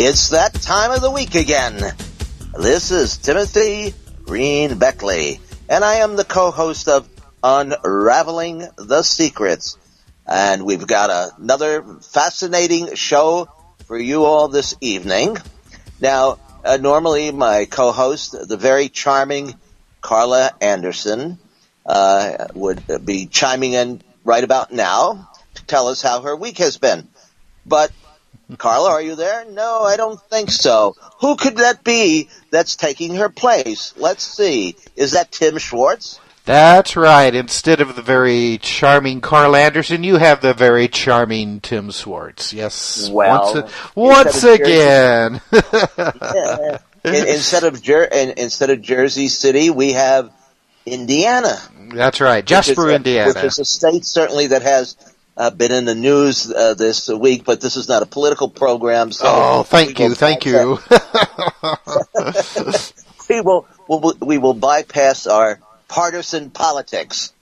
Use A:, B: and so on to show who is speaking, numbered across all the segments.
A: It's that time of the week again. This is Timothy Green Beckley, and I am the co-host of Unraveling the Secrets. And we've got another fascinating show for you all this evening. Now, normally my co-host, the very charming CARLA Anderson, would be chiming in right about now to tell us how her week has been. But CARLA, are you there? No, I don't think so. Who could that be that's taking her place? Let's see. Is that Tim Swartz?
B: That's right. Instead of the very charming Carl Anderson, you have the very charming Tim Swartz. Yes.
A: Well,
B: once again.
A: Yeah. Instead of Jersey City, we have Indiana.
B: That's right. Jasper, Indiana.
A: Which is a state certainly that has been in the news this week, but this is not a political program. So
B: thank you.
A: We will bypass our partisan politics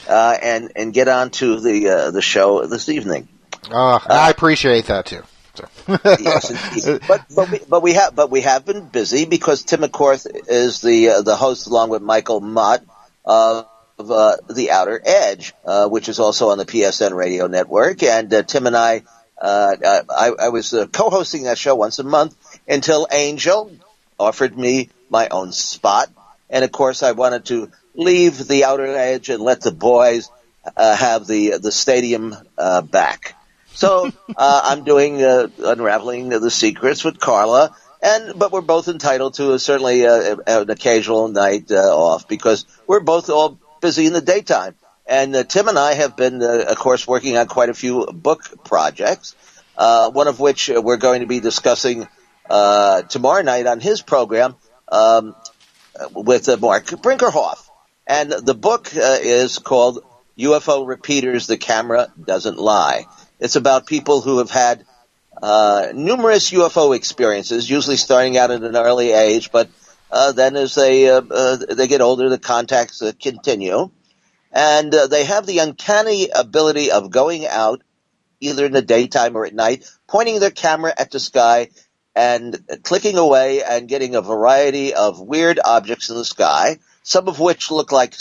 A: and get on to the show this evening.
B: I appreciate that too. So.
A: Yes, indeed. But we have been busy because Tim McCorth is the host along with Michael Mott of The Outer Edge, which is also on the PSN radio network. And Tim and I was co-hosting that show once a month until Angel offered me my own spot. And of course, I wanted to leave The Outer Edge and let the boys have the stadium back. So I'm doing Unraveling the Secrets with CARLA. But we're both entitled to certainly an occasional night off because we're both all busy in the daytime. And Tim and I have been, of course, working on quite a few book projects, one of which we're going to be discussing tomorrow night on his program with Mark Brinkerhoff. And the book is called UFO Repeaters, The Camera Doesn't Lie. It's about people who have had numerous UFO experiences, usually starting out at an early age, but then as they get older, the contacts continue. And they have the uncanny ability of going out, either in the daytime or at night, pointing their camera at the sky and clicking away and getting a variety of weird objects in the sky, some of which look like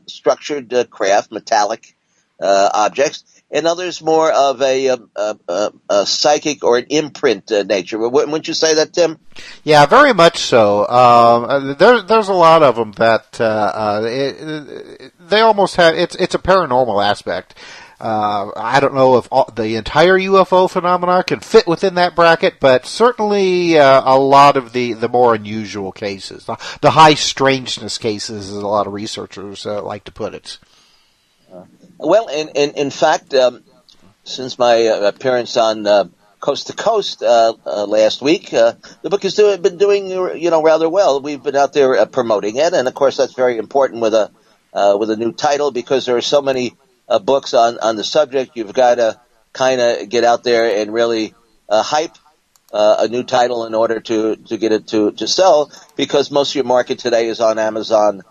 A: structured craft, metallic objects, and others more of a psychic or an imprint nature. Wouldn't you say that, Tim?
B: Yeah, very much so. There's a lot of them that they almost have. It's a paranormal aspect. I don't know if the entire UFO phenomena can fit within that bracket, but certainly a lot of the more unusual cases, the high strangeness cases, as a lot of researchers like to put it.
A: Well, in fact, since my appearance on Coast to Coast last week, the book has been doing rather well. We've been out there promoting it, and of course that's very important with a new title because there are so many books on the subject. You've got to kind of get out there and really hype a new title in order to get it to sell, because most of your market today is on Amazon.com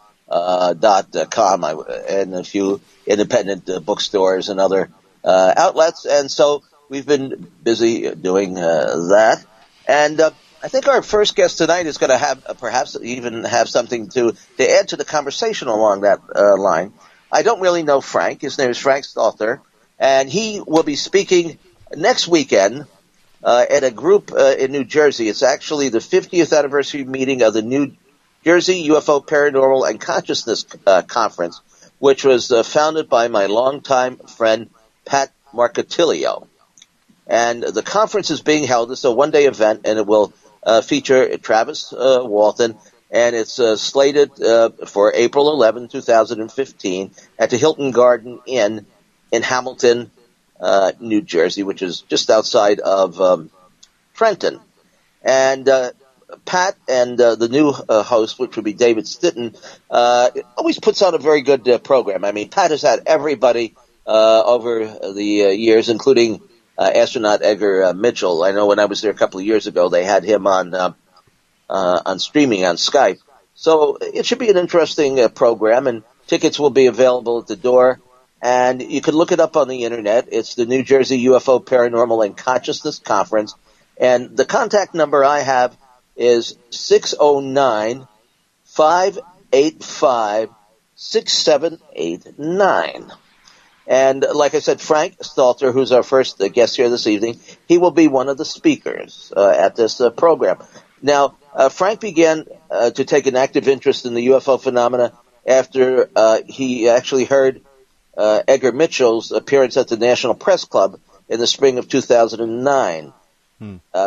A: and a few independent bookstores and other outlets. And so we've been busy doing that. And I think our first guest tonight is going to have perhaps even have something to add to the conversation along that line. I don't really know Frank. His name is Frank Stalter, and he will be speaking next weekend at a group in New Jersey. It's actually the 50th anniversary meeting of the New Jersey UFO Paranormal and Consciousness Conference, which was founded by my longtime friend Pat Marcatilio. And the conference is being held. It's a one-day event, and it will feature Travis Walton, and it's slated for April 11, 2015, at the Hilton Garden Inn in Hamilton, New Jersey, which is just outside of Trenton. And Pat and the new host, which would be David Stitton, always puts on a very good program. I mean, Pat has had everybody over the years, including astronaut Edgar Mitchell. I know when I was there a couple of years ago, they had him on streaming on Skype. So it should be an interesting program, and tickets will be available at the door. And you can look it up on the internet. It's the New Jersey UFO Paranormal and Consciousness Conference. And the contact number I have is 609-585-6789. And like I said, Frank Stalter, who's our first guest here this evening, he will be one of the speakers at this program. Now, Frank began to take an active interest in the UFO phenomena after he actually heard Edgar Mitchell's appearance at the National Press Club in the spring of 2009.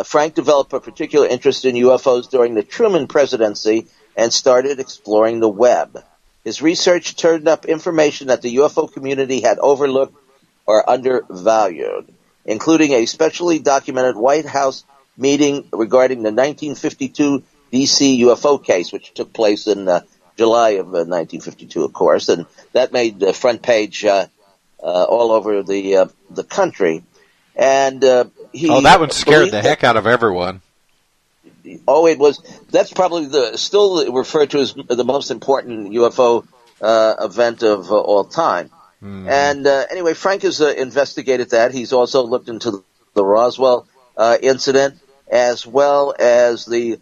A: Frank developed a particular interest in UFOs during the Truman presidency and started exploring the web. His research turned up information that the UFO community had overlooked or undervalued, including a specially documented White House meeting regarding the 1952 D.C. UFO case, which took place in July of 1952, of course, and that made the front page all over the country. And
B: that one scared the heck out of everyone.
A: It was. That's probably still referred to as the most important UFO event of all time. And anyway, Frank has investigated that. He's also looked into the Roswell incident, as well as the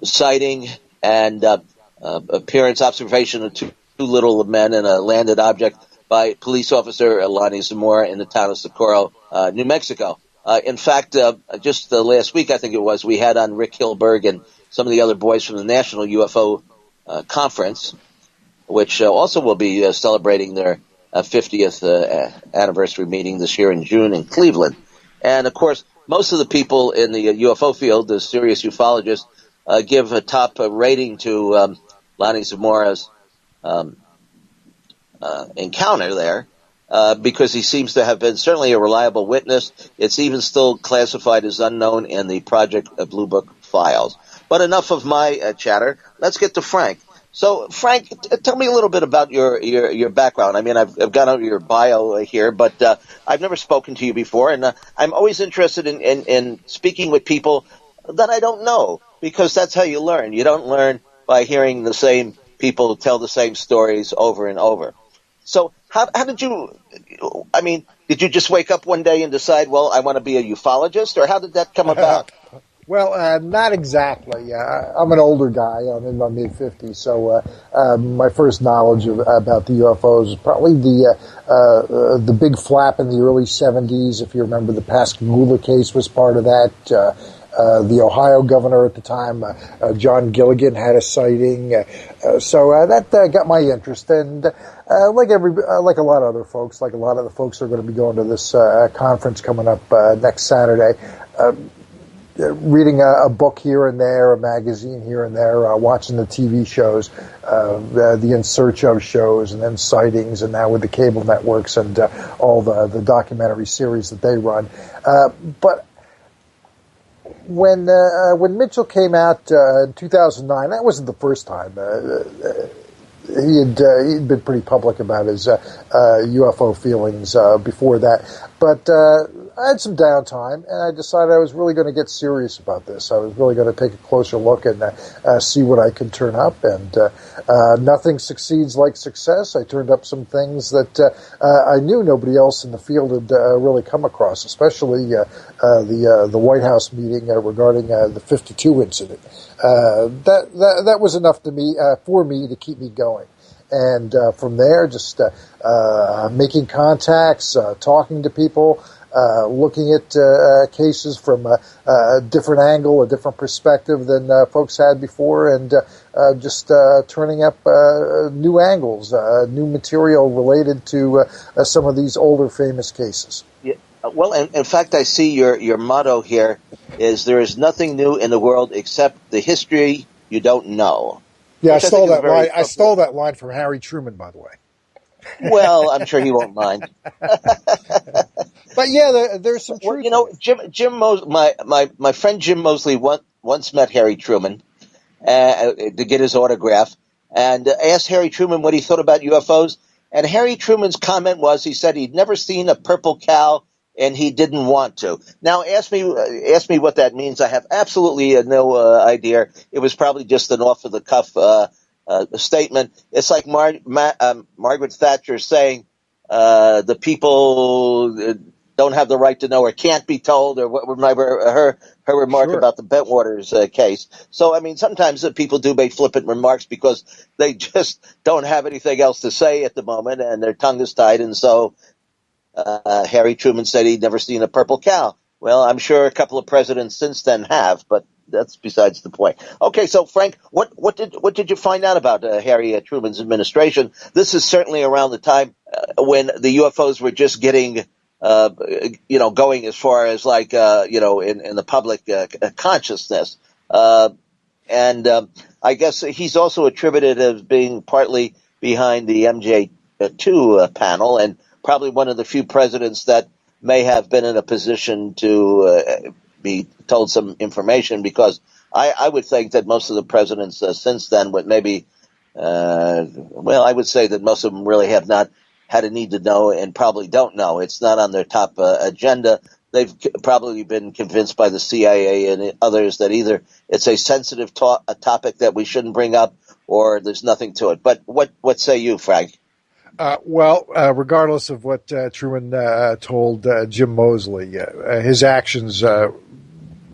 A: sighting and appearance observation of two little men and a landed object by police officer Lonnie Zamora in the town of Socorro, New Mexico. In fact, just last week, I think it was, we had on Rick Hilberg and some of the other boys from the National UFO Conference, which also will be celebrating their 50th anniversary meeting this year in June in Cleveland. And, of course, most of the people in the UFO field, the serious ufologists, give a top rating to Lonnie Zamora's encounter there. Because he seems to have been certainly a reliable witness. It's even still classified as unknown in the Project Blue Book files. But enough of my chatter. Let's get to Frank. So, Frank, tell me a little bit about your background. I mean, I've got over your bio here, but I've never spoken to you before, and I'm always interested in speaking with people that I don't know, because that's how you learn. You don't learn by hearing the same people tell the same stories over and over. So how did you, I mean, did you just wake up one day and decide, well, I want to be a ufologist, or how did that come about?
C: Well, not exactly. I'm an older guy. I'm in my mid-50s, so my first knowledge about the UFOs is probably the big flap in the early 70s. If you remember, the Pascagoula case was part of that. The Ohio governor at the time, John Gilligan, had a sighting. So that got my interest. And like a lot of other folks, like a lot of the folks who are going to be going to this conference coming up next Saturday, reading a book here and there, a magazine here and there, watching the TV shows, the In Search Of shows, and then sightings, and now with the cable networks and all the documentary series that they run. But when Mitchell came out in 2009, that wasn't the first time. He'd been pretty public about his UFO feelings before that. But I had some downtime, and I decided I was really going to get serious about this. I was really going to take a closer look and see what I could turn up. And nothing succeeds like success. I turned up some things that I knew nobody else in the field had really come across, especially the White House meeting regarding the 52 incident. That was enough for me to keep me going. And from there, just making contacts, talking to people, looking at cases from a different angle, a different perspective than folks had before, and just turning up new angles, new material related to some of these older famous cases.
A: Yeah. Well, in fact, I see your motto here is there is nothing new in the world except the history you don't know.
C: Yeah, I stole that line. I stole that line from Harry Truman, by the way.
A: Well, I'm sure he won't mind.
C: But yeah, there's some truth.
A: Well, Jim my friend Jim Mosley once met Harry Truman to get his autograph, and asked Harry Truman what he thought about UFOs. And Harry Truman's comment was, he said he'd never seen a purple cow, and he didn't want to. Now, ask me what that means. I have absolutely no idea. It was probably just an off-the-cuff statement. It's like Margaret Thatcher saying the people don't have the right to know or can't be told, or what remember her remark
C: Sure.
A: about the Bentwaters case. So, I mean, sometimes people do make flippant remarks because they just don't have anything else to say at the moment, and their tongue is tied. And so Harry Truman said he'd never seen a purple cow. Well, I'm sure a couple of presidents since then have, but that's besides the point. Okay, so Frank, what did you find out about Harry Truman's administration? This is certainly around the time when the UFOs were just getting, going as far as like, in the public consciousness. And I guess he's also attributed as being partly behind the MJ2 panel, and probably one of the few presidents that may have been in a position to be told some information, because I would think that most of the presidents since then would maybe, I would say that most of them really have not had a need to know and probably don't know. It's not on their top agenda. They've probably been convinced by the CIA and others that either it's a sensitive a topic that we shouldn't bring up, or there's nothing to it. But what say you, Frank?
C: Regardless of what Truman told Jim Moseley, his actions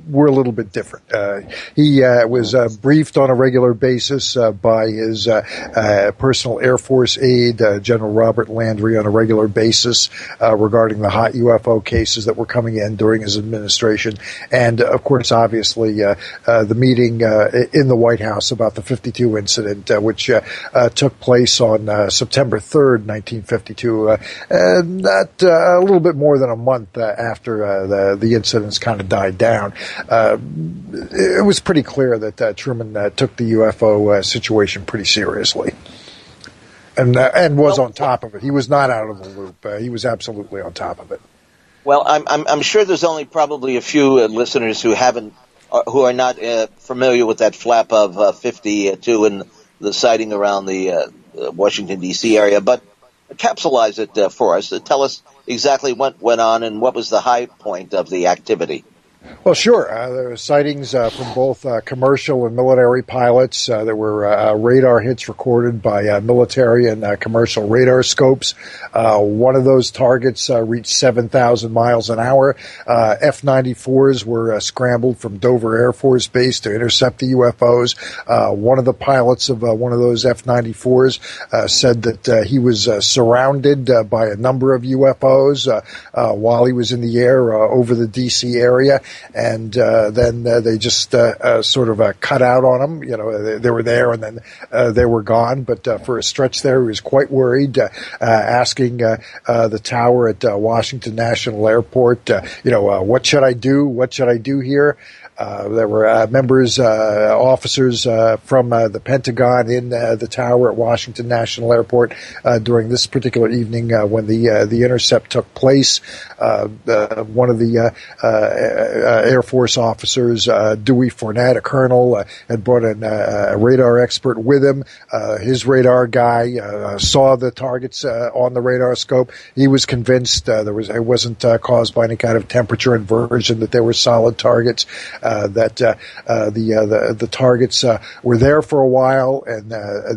C: were a little bit different. He was briefed on a regular basis by his personal Air Force aide, General Robert Landry, on a regular basis regarding the hot UFO cases that were coming in during his administration. And, of course, obviously, the meeting in the White House about the 52 incident, which took place on September 3rd, 1952, a little bit more than a month after the incidents kind of died down. It was pretty clear that Truman took the UFO situation pretty seriously, and was on top of it. He was not out of the loop. He was absolutely on top of it.
A: Well, I'm sure there's only probably a few listeners who are not familiar with that flap of 52 and the sighting around the Washington D.C. area, but capsulize it for us. Tell us exactly what went on and what was the high point of the activity.
C: Well, sure. There were sightings from both commercial and military pilots. There were radar hits recorded by military and commercial radar scopes. One of those targets reached 7,000 miles an hour. F-94s were scrambled from Dover Air Force Base to intercept the UFOs. One of the pilots of one of those F-94s said that he was surrounded by a number of UFOs while he was in the air over the D.C. area. And then they just sort of cut out on him. You know, they were there and then they were gone. But for a stretch there, he was quite worried, asking the tower at Washington National Airport, what should I do? What should I do here? There were members, officers from the Pentagon in the tower at Washington National Airport during this particular evening when the intercept took place. One of the Air Force officers, Dewey Fournette, a colonel, had brought in a radar expert with him. His radar guy saw the targets on the radar scope. He was convinced it wasn't caused by any kind of temperature inversion, that there were solid targets. That the targets were there for a while, and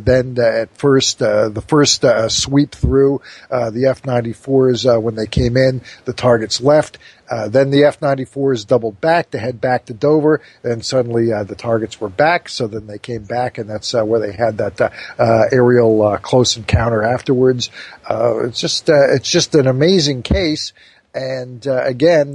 C: then at first the first sweep through the F-94s when they came in, the targets left. Then the F-94s doubled back to head back to Dover, and suddenly the targets were back. So then they came back, and that's where they had that aerial close encounter afterwards. It's just an amazing case. And again,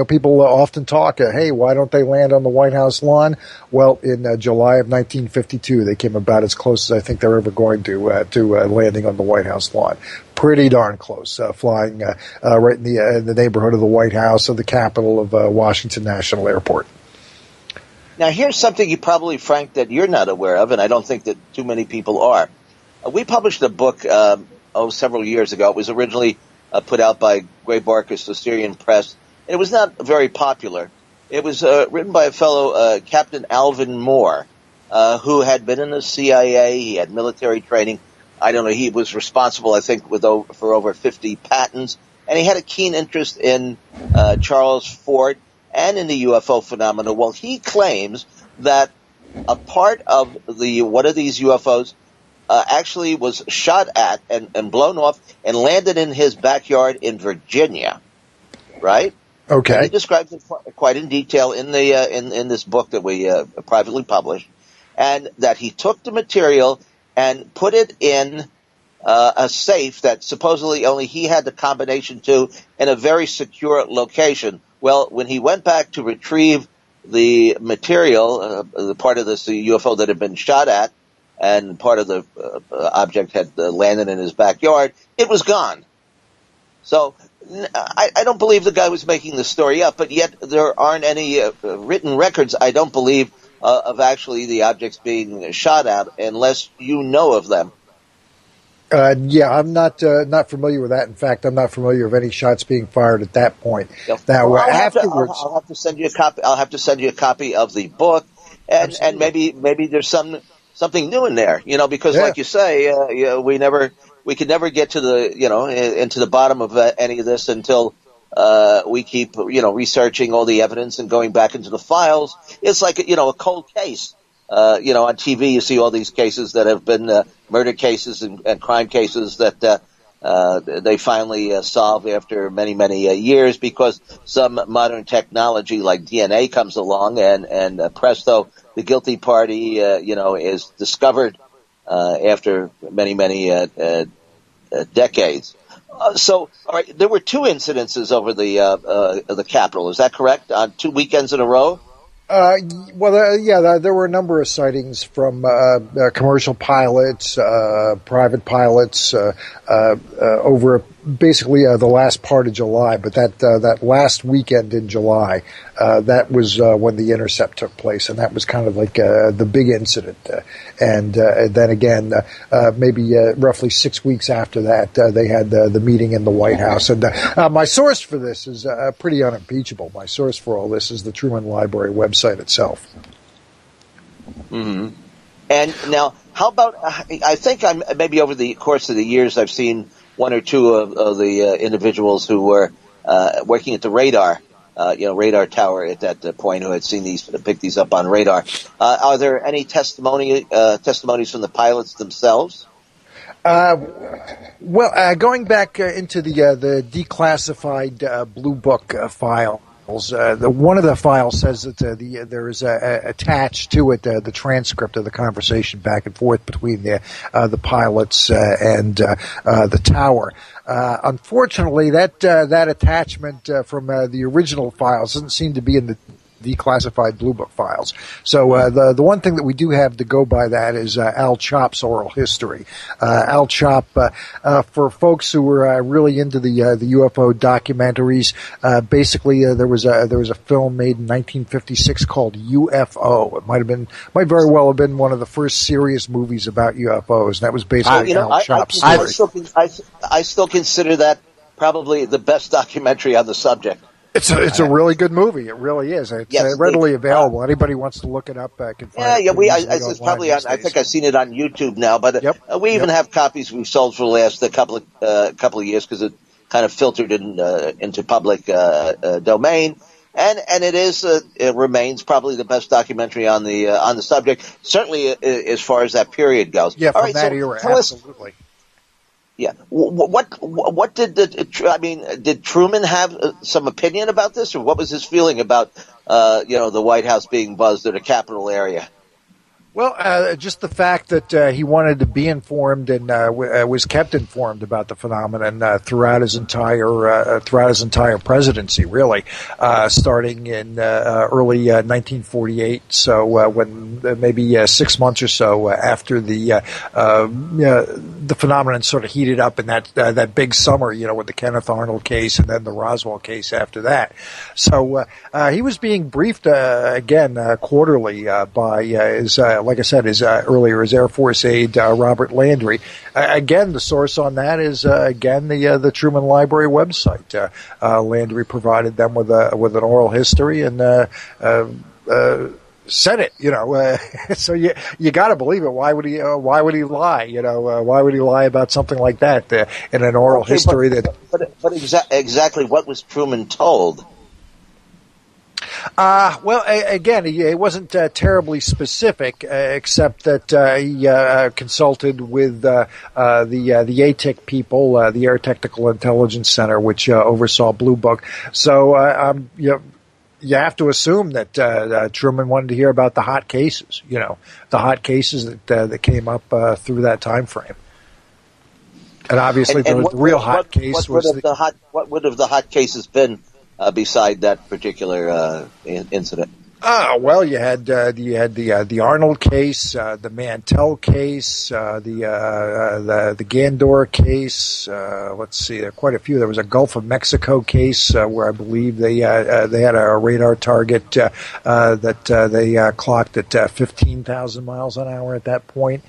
C: people often talk, hey, why don't they land on the White House lawn? Well, in July of 1952, they came about as close as I think they're ever going to landing on the White House lawn. Pretty darn close, flying right in the neighborhood of the White House, of the capital of Washington National Airport.
A: Now, here's something you probably, Frank, that you're not aware of, and I don't think that too many people are. We published a book several years ago. It was originally put out by Gray Barker's Assyrian Press. It was not very popular. It was written by a fellow, Captain Alvin Moore, who had been in the CIA. He had military training. I don't know. He was responsible, I think, for over 50 patents, and he had a keen interest in Charles Fort and in the UFO phenomena. Well, he claims that a part of one of these UFOs actually was shot at and blown off and landed in his backyard in Virginia, right?
C: Okay.
A: And he describes it quite in detail in the in this book that we privately published, and that he took the material and put it in a safe that supposedly only he had the combination to in a very secure location. Well, when he went back to retrieve the material, the part of this UFO that had been shot at, and part of the object had landed in his backyard, it was gone. So I don't believe the guy was making the story up, but yet there aren't any written records, I don't believe, of actually the objects being shot at, unless you know of them.
C: Yeah, I'm not familiar with that. In fact, I'm not familiar of any shots being fired at that point. Now,
A: well,
C: afterwards,
A: I'll have to send you a copy. I'll have to send you a copy of the book, and maybe there's something new in there. Because like you say, we could never get to the into the bottom of any of this until we keep researching all the evidence and going back into the files. It's like a cold case. On TV, you see all these cases that have been murder cases and crime cases that they finally solve after many, many years because some modern technology like DNA comes along and presto, the guilty party, is discovered after many, many decades. So, all right, there were 2 incidences over the Capitol. Is that correct? On 2 weekends in a row?
C: There were a number of sightings from commercial pilots, private pilots, over basically the last part of July. But that last weekend in July, that was when the intercept took place, and that was kind of like the big incident. And then again, maybe roughly 6 weeks after that, they had the meeting in the White House. And my source for this is pretty unimpeachable. My source for all this is the Truman Library website itself.
A: Mm-hmm. And now, how about? I think maybe over the course of the years, I've seen 1 or 2 of the individuals who were working at the radar tower at that point, who had seen picked these up on radar. Are there any testimonies from the pilots themselves?
C: Going back into the declassified Blue Book file. One of the files says that there is attached to it the transcript of the conversation back and forth between the pilots and the tower. Unfortunately, that attachment from the original files doesn't seem to be in the declassified Blue Book files. So the one thing that we do have to go by that is Al Chop's oral history. Al Chop, for folks who were really into the UFO documentaries, basically there was a film made in 1956 called UFO. It might very well have been one of the first serious movies about UFOs, and that was based on Al Chop's story.
A: I still consider that probably the best documentary on the subject.
C: It's a really good movie. It really is. It's readily available. Anybody wants to look it up can find it.
A: It's probably on. I think I've seen it on YouTube now, but we even have copies we've sold for the last couple of years because it kind of filtered into public domain, and it remains probably the best documentary on the subject. Certainly as far as that period goes.
C: Yeah, from that era, absolutely.
A: Yeah. What did Truman have some opinion about this, or what was his feeling about the White House being buzzed or the Capitol area?
C: Well, just the fact that he wanted to be informed and was kept informed about the phenomenon throughout his entire presidency, really, starting in early 1948. So when maybe 6 months or so after the phenomenon sort of heated up in that big summer, with the Kenneth Arnold case and then the Roswell case after that. So he was being briefed again quarterly by his. Like I said, his Air Force aide, Robert Landry. Again, the source on that is, the Truman Library website. Landry provided them with an oral history and said it, so you got to believe it. Why would he lie? Why would he lie about something like that in an oral history?
A: But exactly what was Truman told?
C: Well, again, it wasn't terribly specific, except that he consulted with the ATIC people, the Air Technical Intelligence Center, which oversaw Blue Book. So, you have to assume that Truman wanted to hear about the hot cases. The hot cases that came up through that time frame. And obviously, the real hot case was
A: what would have the hot cases been beside that particular incident?
C: Well, you had the Arnold case, the Mantell case, the Gandor case. Let's see, there are quite a few. There was a Gulf of Mexico case where I believe they had a radar target that they clocked at 15,000 miles an hour at that point.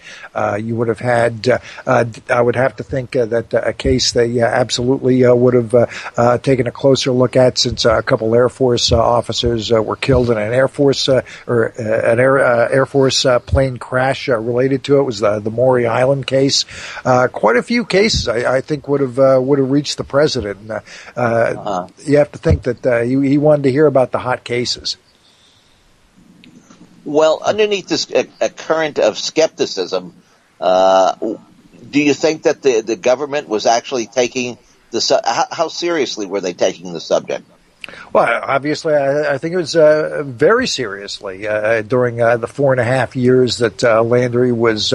C: You would have had, I would have to think that a case they absolutely would have taken a closer look at, since a couple Air Force officers were killed in an Air Force Air Force plane crash related to it. Was the Maury Island case. Quite a few cases I think would have reached the president. You have to think that he wanted to hear about the hot cases.
A: Well, underneath this a current of skepticism, do you think that the government was actually taking how seriously were they taking the subject?
C: Well, obviously, I think it was very seriously during the 4.5 years that Landry was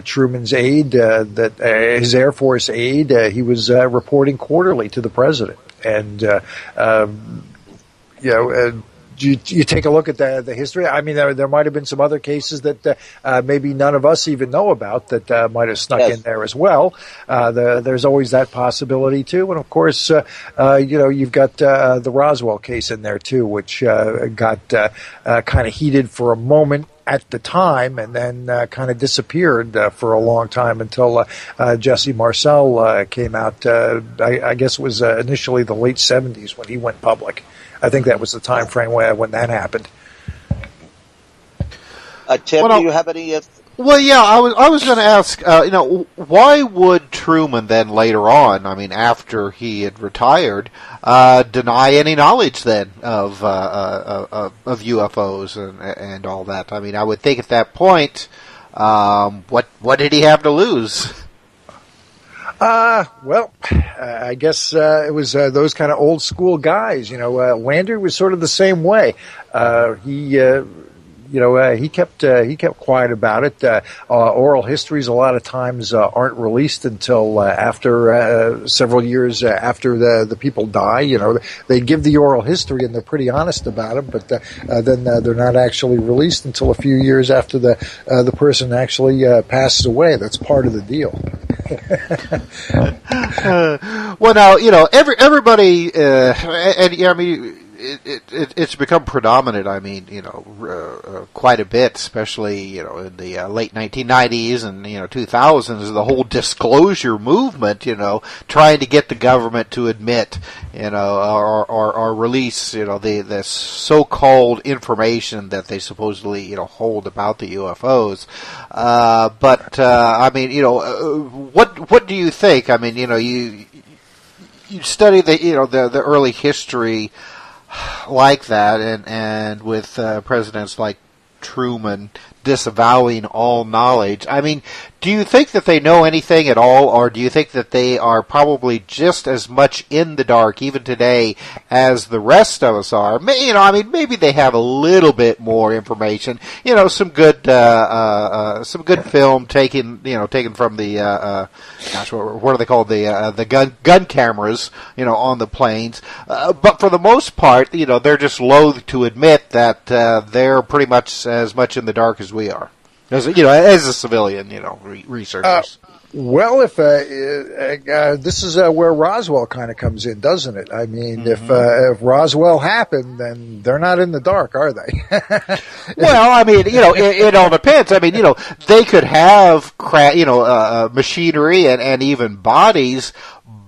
C: Truman's aide, that his Air Force aide. He was reporting quarterly to the president, and you take a look at the history. I mean, there might have been some other cases that maybe none of us even know about that might have snuck in there as well. There's always that possibility too, and of course, you've got the Roswell case in there too, which got kind of heated for a moment at the time, and then kind of disappeared for a long time until Jesse Marcel came out. I guess it was initially the late 70s when he went public. I think that was the time frame when that happened.
A: Tim, do you have any?
B: Well, yeah, I was going to ask. Why would Truman then later on, I mean, after he had retired, deny any knowledge then of UFOs and all that? I mean, I would think at that point, what did he have to lose?
C: Well, I guess it was those kind of old school guys. Landry was sort of the same way. He kept quiet about it. Oral histories a lot of times aren't released until after several years after the people die. They give the oral history and they're pretty honest about it, but then they're not actually released until a few years after the person actually passes away. That's part of the deal.
B: Well, now everybody, and I mean. It's become predominant. I mean, quite a bit, especially in the late 1990s and 2000s. The whole disclosure movement, trying to get the government to admit, or release, the so-called information that they supposedly hold about the UFOs. But I mean, what do you think? I mean, you study the early history like that, and with presidents like Truman disavowing all knowledge. I mean, do you think that they know anything at all, or do you think that they are probably just as much in the dark even today as the rest of us are? Maybe they have a little bit more information. Some good film taken from the what are they called, the gun cameras, on the planes. But for the most part, they're just loath to admit that they're pretty much as much in the dark as we are, as a civilian, researchers.
C: Well, if this is where Roswell kind of comes in, doesn't it? I mean, if Roswell happened, then they're not in the dark, are they?
B: Well, I mean, it all depends. I mean, they could have machinery and even bodies,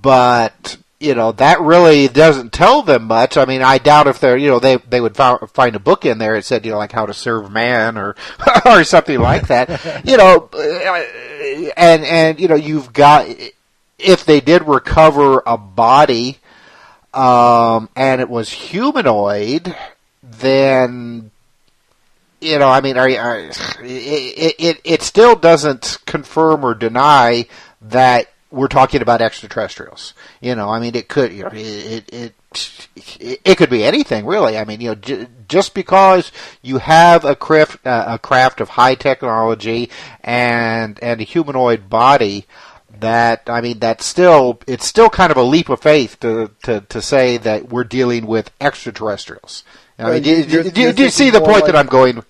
B: but that really doesn't tell them much. I mean, I doubt if they're, they would find a book in there that said, like How to Serve Man or or something like that. And you've got, if they did recover a body, and it was humanoid, then I mean, it still doesn't confirm or deny that we're talking about extraterrestrials. I mean, it could, it could be anything, really. I mean, just because you have a craft of high technology and a humanoid body, it's still kind of a leap of faith to say that we're dealing with extraterrestrials. I mean, do you see the point that I'm going?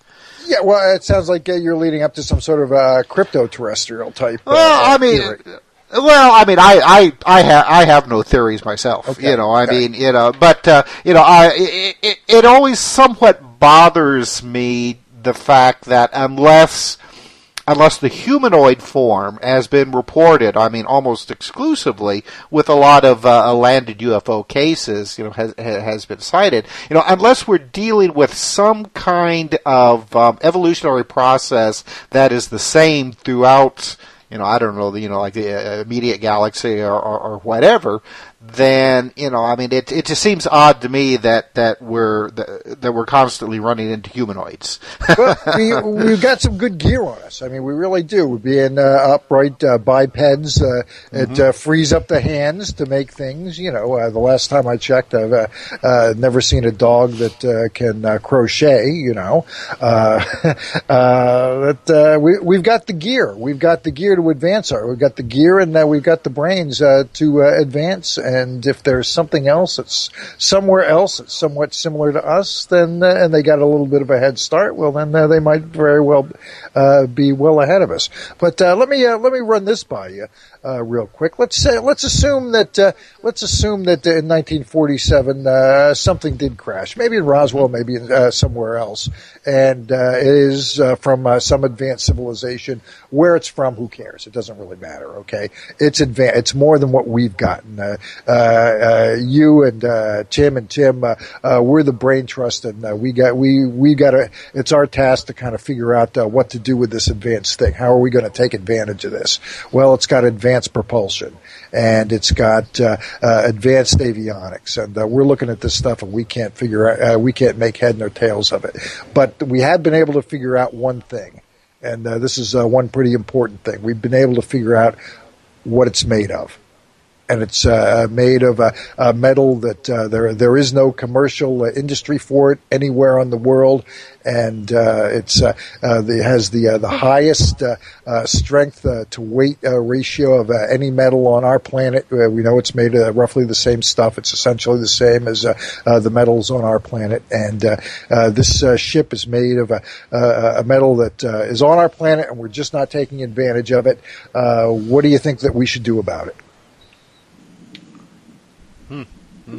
C: Yeah, well, it sounds like you're leading up to some sort of crypto-terrestrial type.
B: Well,
C: theory.
B: I have no theories myself.
C: Okay,
B: it always somewhat bothers me the fact that unless the humanoid form has been reported, I mean, almost exclusively with a lot of landed UFO cases, has been cited. Unless we're dealing with some kind of evolutionary process that is the same throughout, I don't know, like the immediate galaxy or whatever, then, I mean, it just seems odd to me that we're constantly running into humanoids.
C: But we've got some good gear on us. I mean, we really do. We're being upright bipeds. It frees up the hands to make things. The last time I checked, I've never seen a dog that can crochet. We've got the gear. We've got the gear to advance. We've got the gear, and we've got the brains to advance. And if there's something else that's somewhere else that's somewhat similar to us, then and they got a little bit of a head start, well, then they might very well be well ahead of us. But let me run this by you real quick. Let's assume that in 1947 something did crash, maybe in Roswell, maybe somewhere else, and it is from some advanced civilization. Where it's from, who cares? It doesn't really matter. Okay, it's advanced. It's more than what we've gotten. You and Tim, we're the brain trust, and we got to. It's our task to kind of figure out what to do with this advanced thing. How are we going to take advantage of this? Well, it's got advanced propulsion, and it's got advanced avionics, and we're looking at this stuff, and we can't figure out. We can't make head nor tails of it, but we have been able to figure out one thing. And this is one pretty important thing. We've been able to figure out what it's made of. And it's made of a metal that there is no commercial industry for it anywhere on the world, and it has the highest strength to weight ratio of any metal on our planet. We know it's made of roughly the same stuff. It's essentially the same as the metals on our planet, and this ship is made of a metal that is on our planet, and we're just not taking advantage of it. What do you think that we should do about it?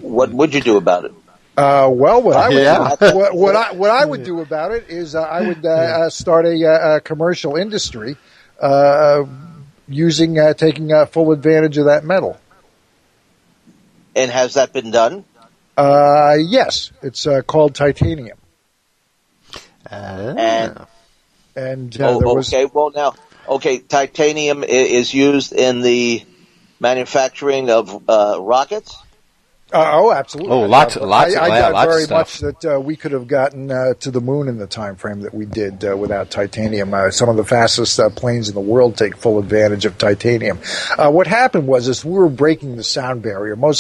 A: What would you do about it?
C: Well, what I would do about it is I would start a commercial industry taking full advantage of that metal.
A: And has that been done?
C: Yes, it's called titanium.
A: Titanium is used in the manufacturing of rockets.
C: Absolutely.
B: Oh, lots
C: I doubt very
B: stuff.
C: much that we could have gotten to the moon in the time frame that we did without titanium. Some of the fastest planes in the world take full advantage of titanium. What happened was we were breaking the sound barrier. Even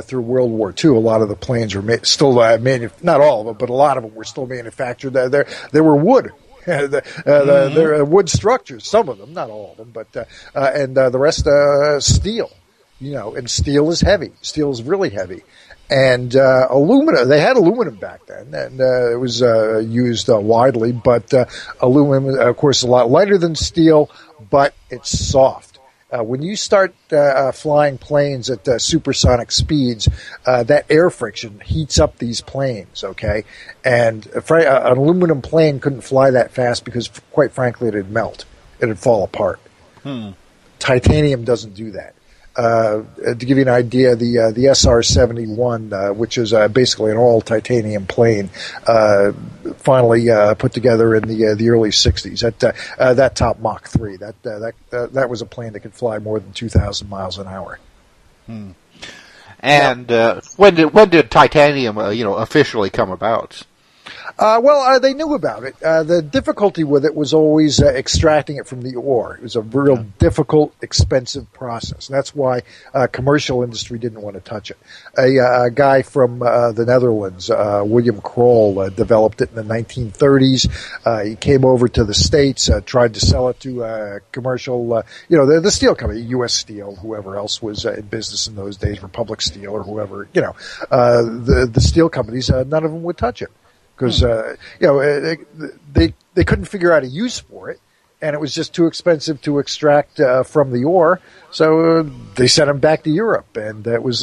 C: through World War II, a lot of the planes were not all of them, but a lot of them were still manufactured. They were wood. They're wood structures, some of them, not all of them, but and the rest steel. And steel is heavy. Steel is really heavy. And aluminum, they had aluminum back then, and it was used widely, but aluminum, of course, a lot lighter than steel, but it's soft. When you start flying planes at supersonic speeds, that air friction heats up these planes, okay? And an aluminum plane couldn't fly that fast because, quite frankly, it'd melt. It'd fall apart. Titanium doesn't do that. To give you an idea, the SR-71, which is basically an all titanium plane, finally put together in the early '60s. That topped Mach 3. That was a plane that could fly more than 2,000 miles an hour.
B: And when did titanium, officially come about?
C: They knew about it. The difficulty with it was always extracting it from the ore. It was a real difficult, expensive process. That's why commercial industry didn't want to touch it. A guy from the Netherlands, William Kroll, developed it in the 1930s. He came over to the States, tried to sell it to commercial, the steel company, U.S. Steel, whoever else was in business in those days, Republic Steel or whoever, the steel companies, none of them would touch it. Because they couldn't figure out a use for it, and it was just too expensive to extract from the ore. So they sent him back to Europe, and it was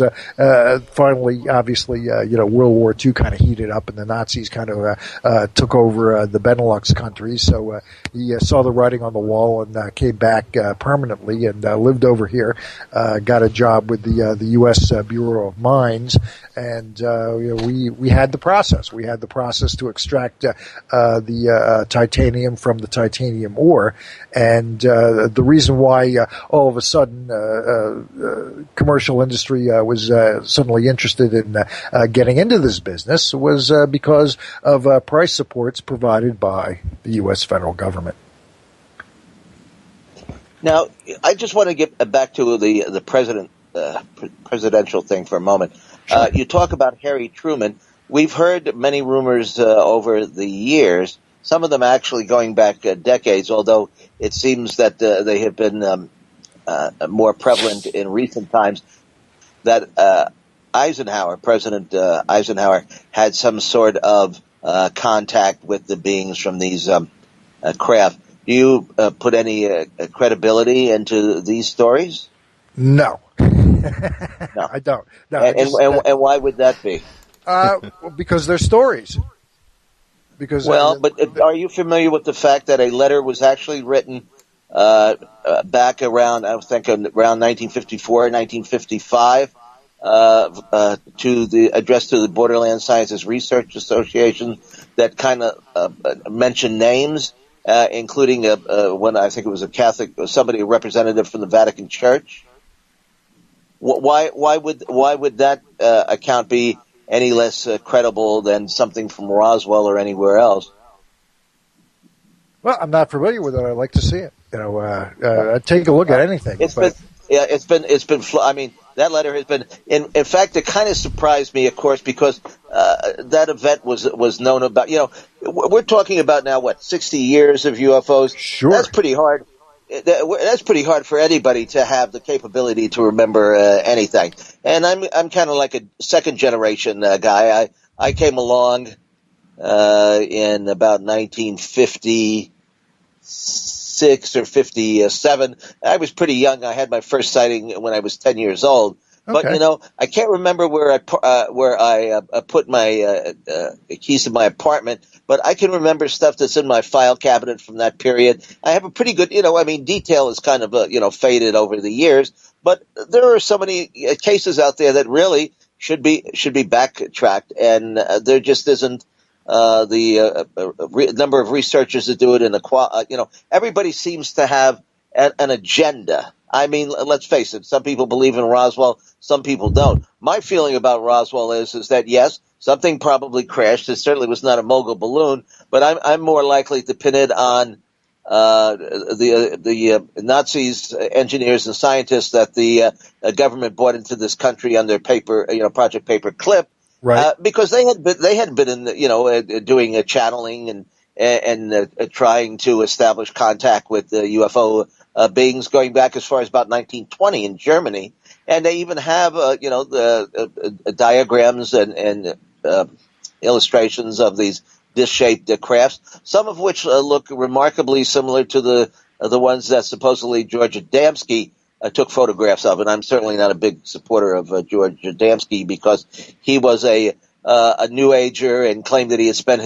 C: finally, obviously, World War II kind of heated up, and the Nazis kind of took over the Benelux countries. So he saw the writing on the wall and came back permanently and lived over here. Got a job with the U.S. Bureau of Mines, and we had the process. We had the process to extract the titanium from the titanium ore, and the reason why all of a sudden commercial industry was suddenly interested in getting into this business was because of price supports provided by the U.S. federal government.
A: Now, I just want to get back to the presidential thing for a moment.
C: Sure.
A: You talk about Harry Truman. We've heard many rumors over the years, some of them actually going back decades, although it seems that they have been more prevalent in recent times, that President Eisenhower, had some sort of contact with the beings from these craft. Do you put any credibility into these stories?
C: No.
A: No.
C: I don't. No,
A: and why would that be?
C: Because they're stories.
A: But are you familiar with the fact that a letter was actually written back around, I was thinking around 1954, 1955, addressed to the Borderland Sciences Research Association that kind of mentioned names, including one, I think it was a Catholic, somebody, a representative from the Vatican Church. Why would that account be any less credible than something from Roswell or anywhere else?
C: Well, I'm not familiar with it. I'd like to see it. I'd take a look at anything.
A: I mean, that letter has been. In fact, it kind of surprised me, of course, because that event was known about. We're talking about now 60 years of UFOs.
C: Sure,
A: that's pretty hard. That's pretty hard for anybody to have the capability to remember anything. And I'm kind of like a second generation guy. I came along in about 1956 or 57. I was pretty young. I had my first sighting when I was 10 years old.
C: Okay.
A: But I can't remember where I put my keys to my apartment. But I can remember stuff that's in my file cabinet from that period. I have a pretty good, detail is kind of faded over the years. But there are so many cases out there that really should be backtracked, and there just isn't the number of researchers that do it. Everybody seems to have an agenda. I mean, let's face it. Some people believe in Roswell. Some people don't. My feeling about Roswell is that, yes, something probably crashed. It certainly was not a mogul balloon, but I'm more likely to pin it on the Nazis, engineers, and scientists that the government brought into this country under Project Paperclip,
C: right?
A: Because they had been in doing channeling and trying to establish contact with the UFO beings going back as far as about 1920 in Germany, and they even have the diagrams and illustrations of these disc-shaped crafts, some of which look remarkably similar to the ones that supposedly George Adamski took photographs of. And I'm certainly not a big supporter of George Adamski because he was a New Ager and claimed that he had spent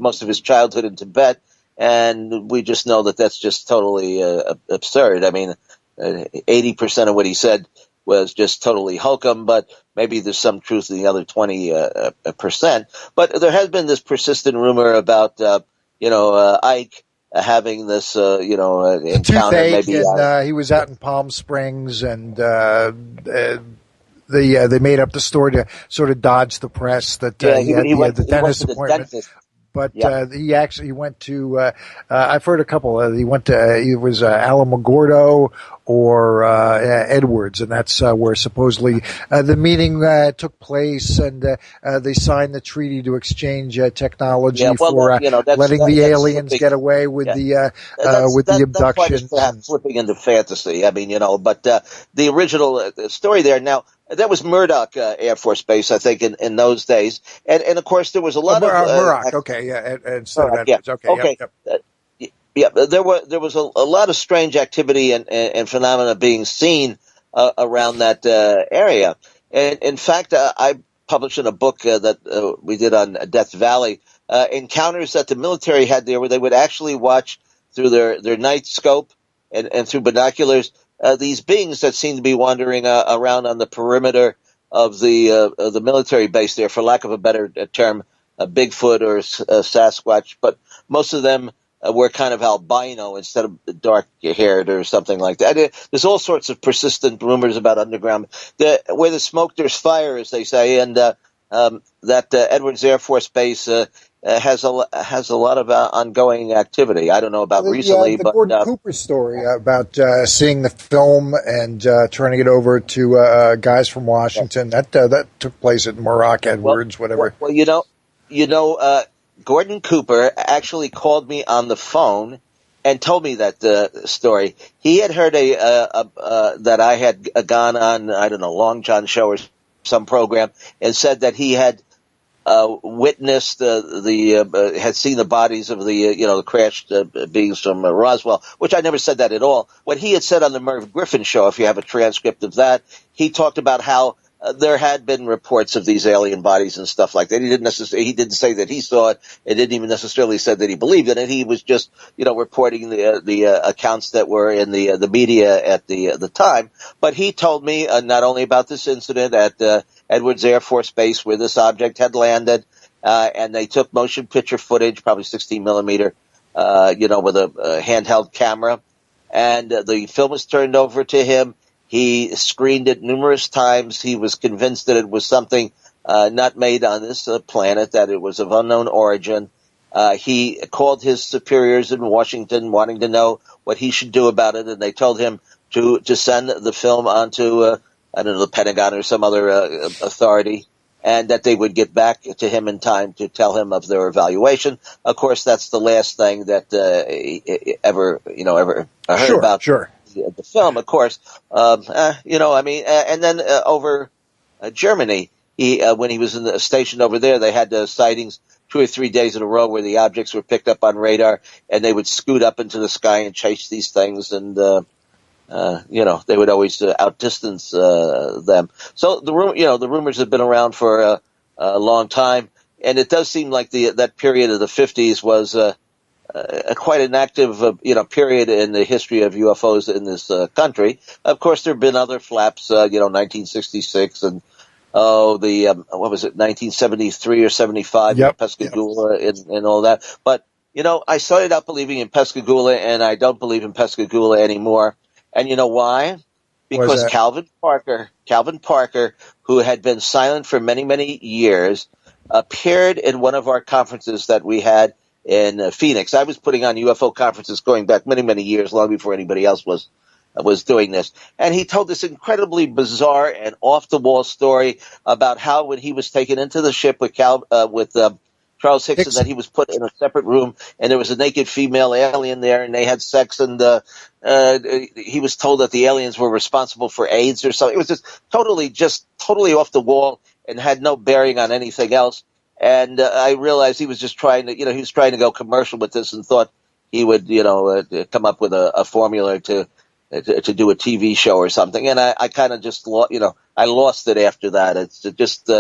A: most of his childhood in Tibet. And we just know that that's just totally absurd. I mean, 80% of what he said was just totally hokum, but maybe there's some truth in the other 20%. But there has been this persistent rumor about, Ike having this, encounter.
C: Toothache,
A: maybe
C: and he was out in Palm Springs, and they made up the story to sort of dodge the press that he had the dentist appointment. But he went to I've heard a couple. He went to it was Alamogordo or Edwards, and that's where supposedly the meeting took place, and they signed the treaty to exchange technology for letting the aliens get away with the abductions.
A: That's slipping into fantasy. I mean, but the original story there now. That was Murdoch Air Force Base, I think, in those days, and of course there was a lot of
C: Murdoch. Okay, yeah, instead of Edwards. Okay.
A: There was a lot of strange activity and phenomena being seen around that area, and in fact, I published in a book that we did on Death Valley encounters that the military had there, where they would actually watch through their night scope and through binoculars. These beings that seem to be wandering around on the perimeter of the military base there, for lack of a better term, Bigfoot or Sasquatch, but most of them were kind of albino instead of dark-haired or something like that. There's all sorts of persistent rumors about underground. Where there's smoke, there's fire, as they say, and that Edwards Air Force Base has a lot of ongoing activity. I don't know about recently,
C: the
A: but
C: Gordon Cooper story about seeing the film and turning it over to guys from Washington that took place at Murdoch Edwards, whatever.
A: Well, Gordon Cooper actually called me on the phone and told me that story. He had heard that I had gone on, I don't know, Long John show or some program, and said that he had witnessed had seen the bodies of the crashed beings from Roswell, which I never said that at all. What he had said on the Merv Griffin show, if you have a transcript of that, he talked about how there had been reports of these alien bodies and stuff like that. He didn't say that he saw it. It didn't even necessarily say that he believed in it. He was just, reporting the accounts that were in the media at the time. But he told me not only about this incident at Edwards Air Force Base where this object had landed, and they took motion picture footage, probably 16 millimeter, with a handheld camera, and the film was turned over to him. He screened it numerous times. He was convinced that it was something not made on this planet, that it was of unknown origin. He called his superiors in Washington wanting to know what he should do about it, and they told him to send the film onto, the Pentagon or some other authority, and that they would get back to him in time to tell him of their evaluation. Of course, that's the last thing that ever heard about.
C: Sure.
A: The film, of course, and then over Germany, when he was stationed over there, they had sightings 2 or 3 days in a row where the objects were picked up on radar, and they would scoot up into the sky and chase these things, and they would always outdistance them. So the rumors have been around for a long time, and it does seem like that period of the 50s was quite an active, period in the history of UFOs in this country. Of course, there have been other flaps, 1966 and what was it, 1973 or 75 in Pascagoula and all that. But, I started out believing in Pascagoula, and I don't believe in Pascagoula anymore. And you know why? Because Calvin Parker, who had been silent for many, many years, appeared in one of our conferences that we had in Phoenix. I was putting on UFO conferences going back many, many years, long before anybody else was doing this. And he told this incredibly bizarre and off-the-wall story about how when he was taken into the ship with Charles Hickson, that he was put in a separate room, and there was a naked female alien there, and they had sex, and he was told that the aliens were responsible for AIDS or something. It was just totally off the wall and had no bearing on anything else. And I realized he was just trying to go commercial with this, and thought he would, come up with a formula to do a TV show or something. And I kind of just, I lost it after that. It's just,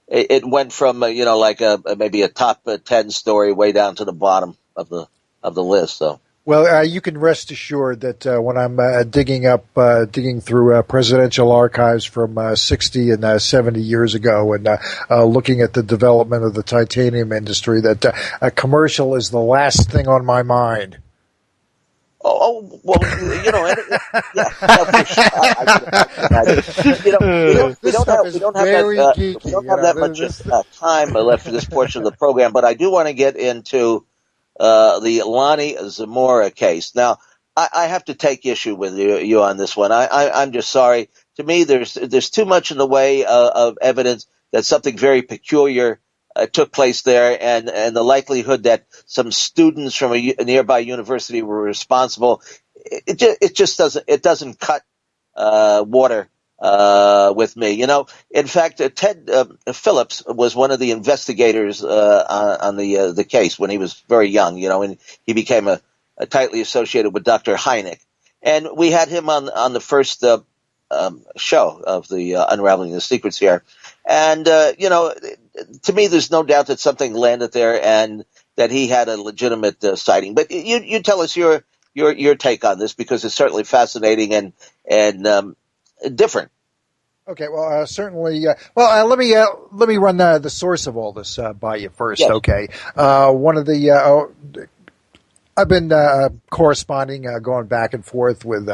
A: it went from, maybe a top 10 story way down to the bottom of the list. So.
C: Well, you can rest assured that when I'm digging through presidential archives from 60 and 70 years ago, and looking at the development of the titanium industry, that a commercial is the last thing on my mind.
A: well, yeah, no, for sure. I can imagine.
C: This stuff is very geeky.
A: We don't have that much time left for this portion of the program, but I do want to get into the Lonnie Zamora case. Now, I have to take issue with you on this one. I'm just sorry. To me, there's too much in the way of evidence that something very peculiar took place there, and the likelihood that some students from a nearby university were responsible. It just doesn't cut water with me. In fact, Ted Phillips was one of the investigators on the case when he was very young. And he became tightly associated with Dr. Hynek, and we had him on the first show of the Unraveling the Secrets here. And to me, there's no doubt that something landed there and that he had a legitimate sighting. But you tell us your take on this, because it's certainly fascinating and different.
C: Okay, well, certainly. Let me run the source of all this by you first.
A: Yes.
C: Okay, one of the. I've been corresponding, going back and forth with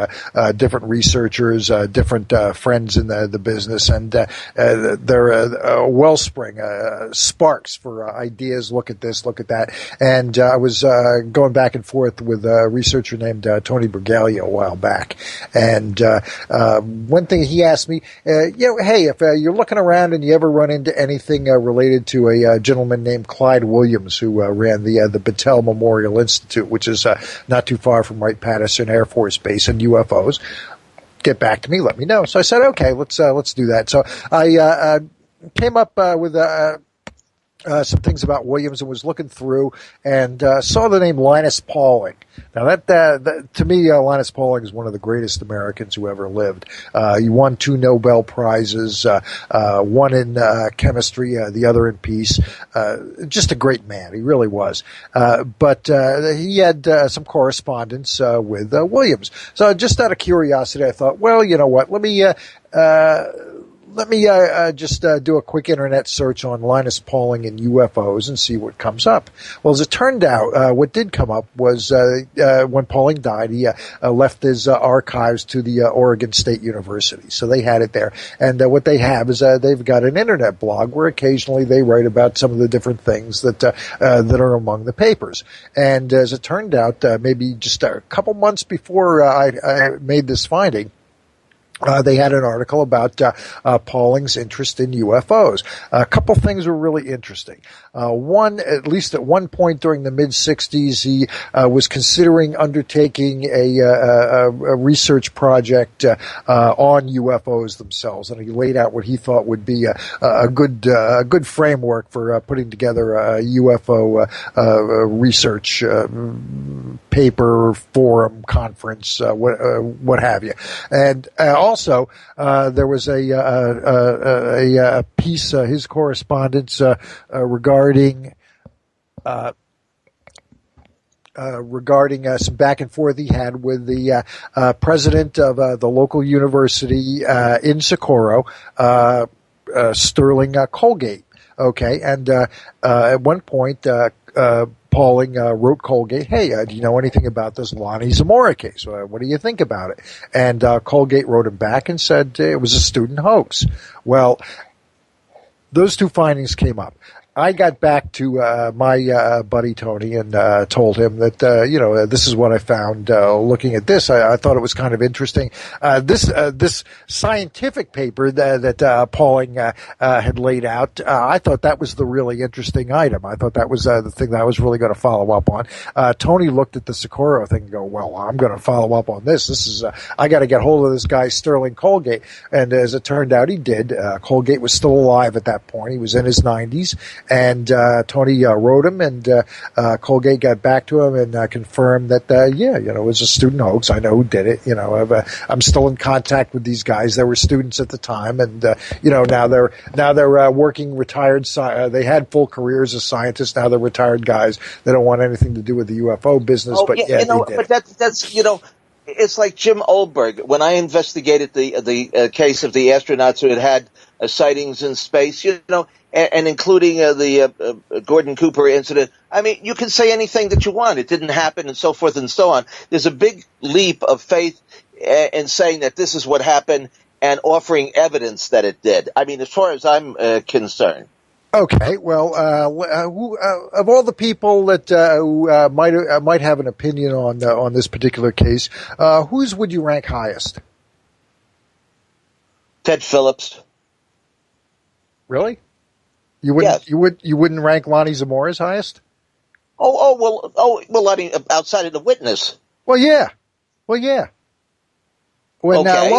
C: different researchers, different friends in the business, and they're a wellspring, sparks for ideas. Look at this, look at that. And I was going back and forth with a researcher named Tony Bergalia a while back. And one thing he asked me, hey, if you're looking around and you ever run into anything related to a gentleman named Clyde Williams, who ran the Battelle Memorial Institute, which is not too far from Wright-Patterson Air Force Base, and UFOs, get back to me, let me know. So I said, okay, let's do that. So I came up with some things about Williams and was looking through and saw the name Linus Pauling. Now that to me, Linus Pauling is one of the greatest Americans who ever lived. He won 2 Nobel Prizes, one in chemistry, the other in peace. Just a great man, he really was. But he had some correspondence with Williams. So just out of curiosity, I thought, well, you know what? Let me just do a quick internet search on Linus Pauling and UFOs and see what comes up. Well, as it turned out, what did come up was when Pauling died, he left his archives to the Oregon State University. So they had it there. And what they have is they've got an internet blog where occasionally they write about some of the different things that are among the papers. And as it turned out, maybe just a couple months before I made this finding, they had an article about Pauling's interest in UFOs. A couple things were really interesting. One, at least at one point during the mid-'60s, he was considering undertaking a research project on UFOs themselves, and he laid out what he thought would be a good framework for putting together a UFO research paper, forum, conference, what have you. And also, there was a piece, his correspondence regarding some back and forth he had with the president of the local university in Socorro, Sterling Colgate. Okay, and at one point, Pauling wrote Colgate, hey, do you know anything about this Lonnie Zamora case? What do you think about it? And Colgate wrote him back and said it was a student hoax. Well, those two findings came up. I got back to my buddy Tony and told him that this is what I found looking at this. I thought it was kind of interesting. This scientific paper that Pauling had laid out, I thought that was the really interesting item. I thought that was the thing that I was really going to follow up on. Tony looked at the Socorro thing and go, well, I'm going to follow up on this. This is I got to get hold of this guy Sterling Colgate. And as it turned out, he did. Colgate was still alive at that point. He was in his 90s. And Tony wrote him, and Colgate got back to him and confirmed that, it was a student hoax. I know who did it. I'm still in contact with these guys. They were students at the time, and now they're working retired. They had full careers as scientists. Now they're retired guys. They don't want anything to do with the UFO business. But they did.
A: But that's it's like Jim Oldberg. When I investigated the case of the astronauts who had sightings in space, and including the Gordon Cooper incident. I mean, you can say anything that you want. It didn't happen, and so forth and so on. There's a big leap of faith in saying that this is what happened and offering evidence that it did. I mean, as far as I'm concerned.
C: Okay, well, of all the people that who might have an opinion on this particular case, whose would you rank highest?
A: Ted Phillips.
C: Really? You wouldn't?
A: Yes.
C: You wouldn't rank Lonnie Zamora as highest?
A: Well, Lonnie, outside of the witness.
C: Well, yeah. When
A: Okay,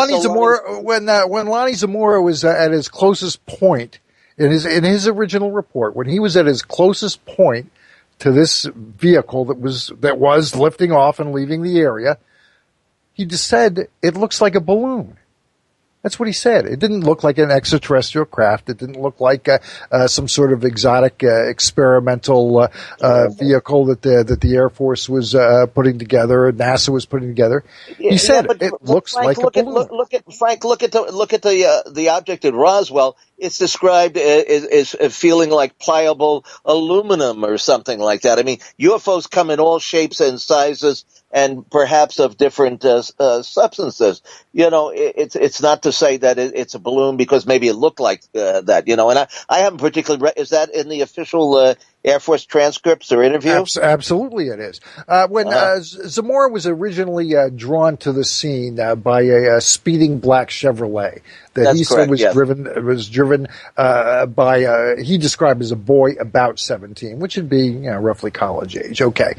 C: when Lonnie Zamora was at his closest point in his original report, when he was at his closest point to this vehicle that was lifting off and leaving the area, he just said it looks like a balloon. That's what he said. It didn't look like an extraterrestrial craft. It didn't look like some sort of exotic experimental vehicle that the Air Force was putting together, NASA was putting together. He said it looks
A: Frank,
C: like a balloon.
A: Look at the object at Roswell. It's described as feeling like pliable aluminum or something like that. I mean, UFOs come in all shapes and sizes, and perhaps of different substances. It's not to say that it's a balloon because maybe it looked like that. And I haven't particularly is that in the official Air Force transcripts or interviews?
C: Absolutely, it is. When Zamora was originally drawn to the scene by a speeding black Chevrolet that he said was driven by he described as a boy about 17, which would be roughly college age. Okay.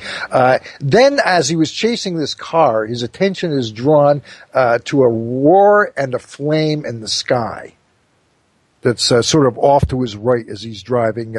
C: Then, as he was chasing this car, his attention is drawn to a roar and a flame in the sky. That's sort of off to his right as he's driving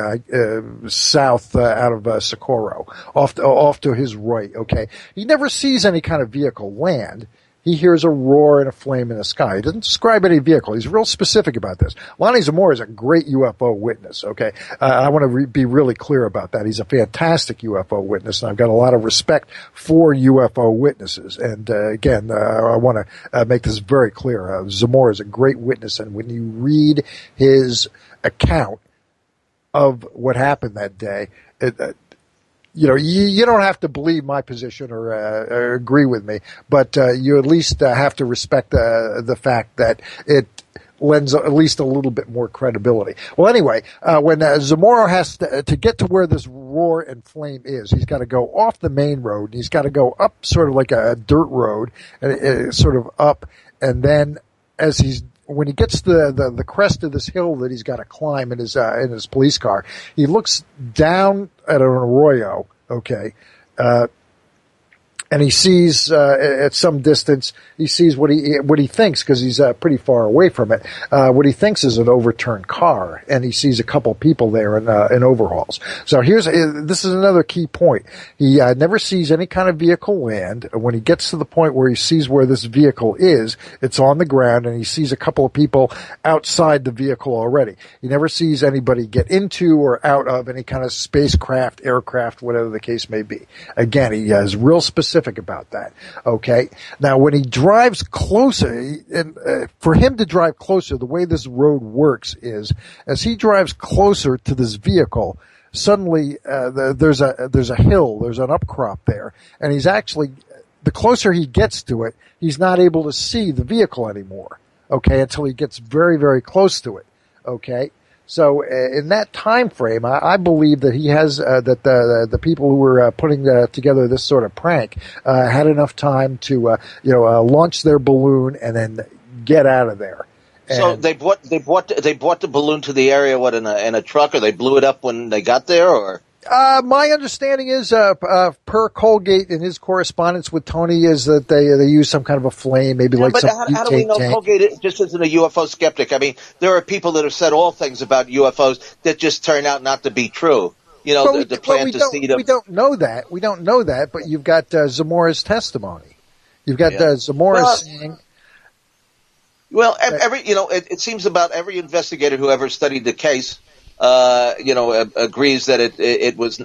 C: south out of Socorro, off to his right. Okay, he never sees any kind of vehicle land. He hears a roar and a flame in the sky. He doesn't describe any vehicle. He's real specific about this. Lonnie Zamora is a great UFO witness, okay? I want to be really clear about that. He's a fantastic UFO witness, and I've got a lot of respect for UFO witnesses. And again, I want to make this very clear. Zamora is a great witness, and when you read his account of what happened that day, you don't have to believe my position or agree with me, but you at least have to respect the fact that it lends at least a little bit more credibility. Well, anyway, when Zamora has to get to where this roar and flame is, he's got to go off the main road. He's got to go up sort of like a dirt road, and sort of up, and then when he gets to the crest of this hill that he's got to climb in his police car, he looks down at an arroyo, okay, and he sees at some distance, he sees what he thinks, because he's pretty far away from it, what he thinks is an overturned car, and he sees a couple people there in overhauls. So this is another key point. He never sees any kind of vehicle land. When he gets to the point where he sees where this vehicle is, it's on the ground, and he sees a couple of people outside the vehicle already. He never sees anybody get into or out of any kind of spacecraft, aircraft, whatever the case may be. Again, he is real specific about that. Okay. Now, when he drives closer, and for him to drive closer, the way this road works is, as he drives closer to this vehicle, suddenly there's a hill, there's an upcrop there, and he's actually, the closer he gets to it, he's not able to see the vehicle anymore. Okay, until he gets very, very close to it. Okay. So in that time frame, I believe that he has that the people who were putting together this sort of prank had enough time to launch their balloon and then get out of there.
A: So they brought the balloon to the area in a truck, or they blew it up when they got there, or?
C: My understanding is, per Colgate in his correspondence with Tony, is that they use some kind of a flame, maybe like some
A: how do we know
C: tank.
A: Colgate just isn't a UFO skeptic? I mean, there are people that have said all things about UFOs that just turn out not to be true. We don't know that. We don't know that, but you've got Zamora's testimony. You've got Zamora saying. Well, it seems about every investigator who ever studied the case agrees that it was,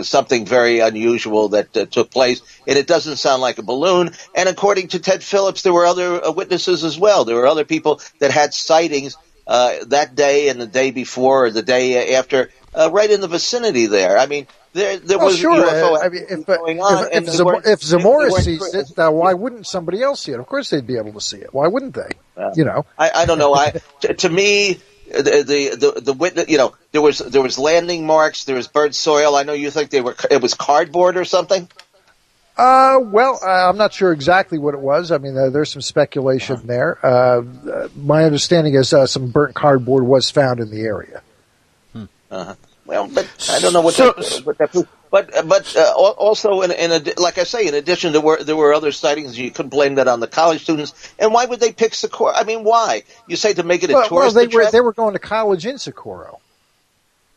A: something very unusual that took place, and it doesn't sound like a balloon. And according to Ted Phillips, there were other witnesses as well. There were other people that had sightings that day and the day before or the day after, right in the vicinity there. I mean, there was
C: sure.
A: UFO
C: I mean,
A: going on,
C: if Zamora sees it, why wouldn't somebody else see it? Of course, they'd be able to see it. Why wouldn't they?
A: I don't know. To me, the witness, there was landing marks, there was burnt soil. I know you think it was cardboard or something.
C: Well, I'm not sure exactly what it was. I mean, there's some speculation there. My understanding is some burnt cardboard was found in the area.
A: Well, but I don't know what that. But also, like I say, in addition, there were other sightings. You couldn't blame that on the college students. And why would they pick Socorro? I mean, why? You say to make it a tourist attraction?
C: They were going to college in Socorro.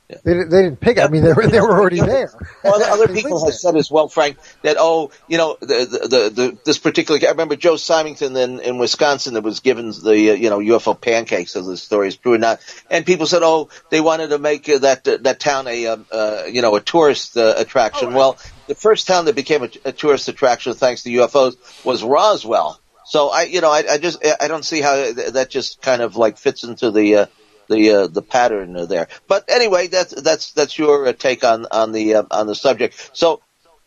C: Yeah. They didn't pick it. I mean, they were already there.
A: Well, other people have said as well, Frank, that this particular. I remember Joe Symington in Wisconsin that was given the UFO pancakes. So the story is true or not. And people said, they wanted to make that town a tourist attraction. Oh, well, the first town that became a tourist attraction thanks to UFOs was Roswell. So I don't see how that just kind of like fits into the pattern there. But anyway, that's your take on the subject. So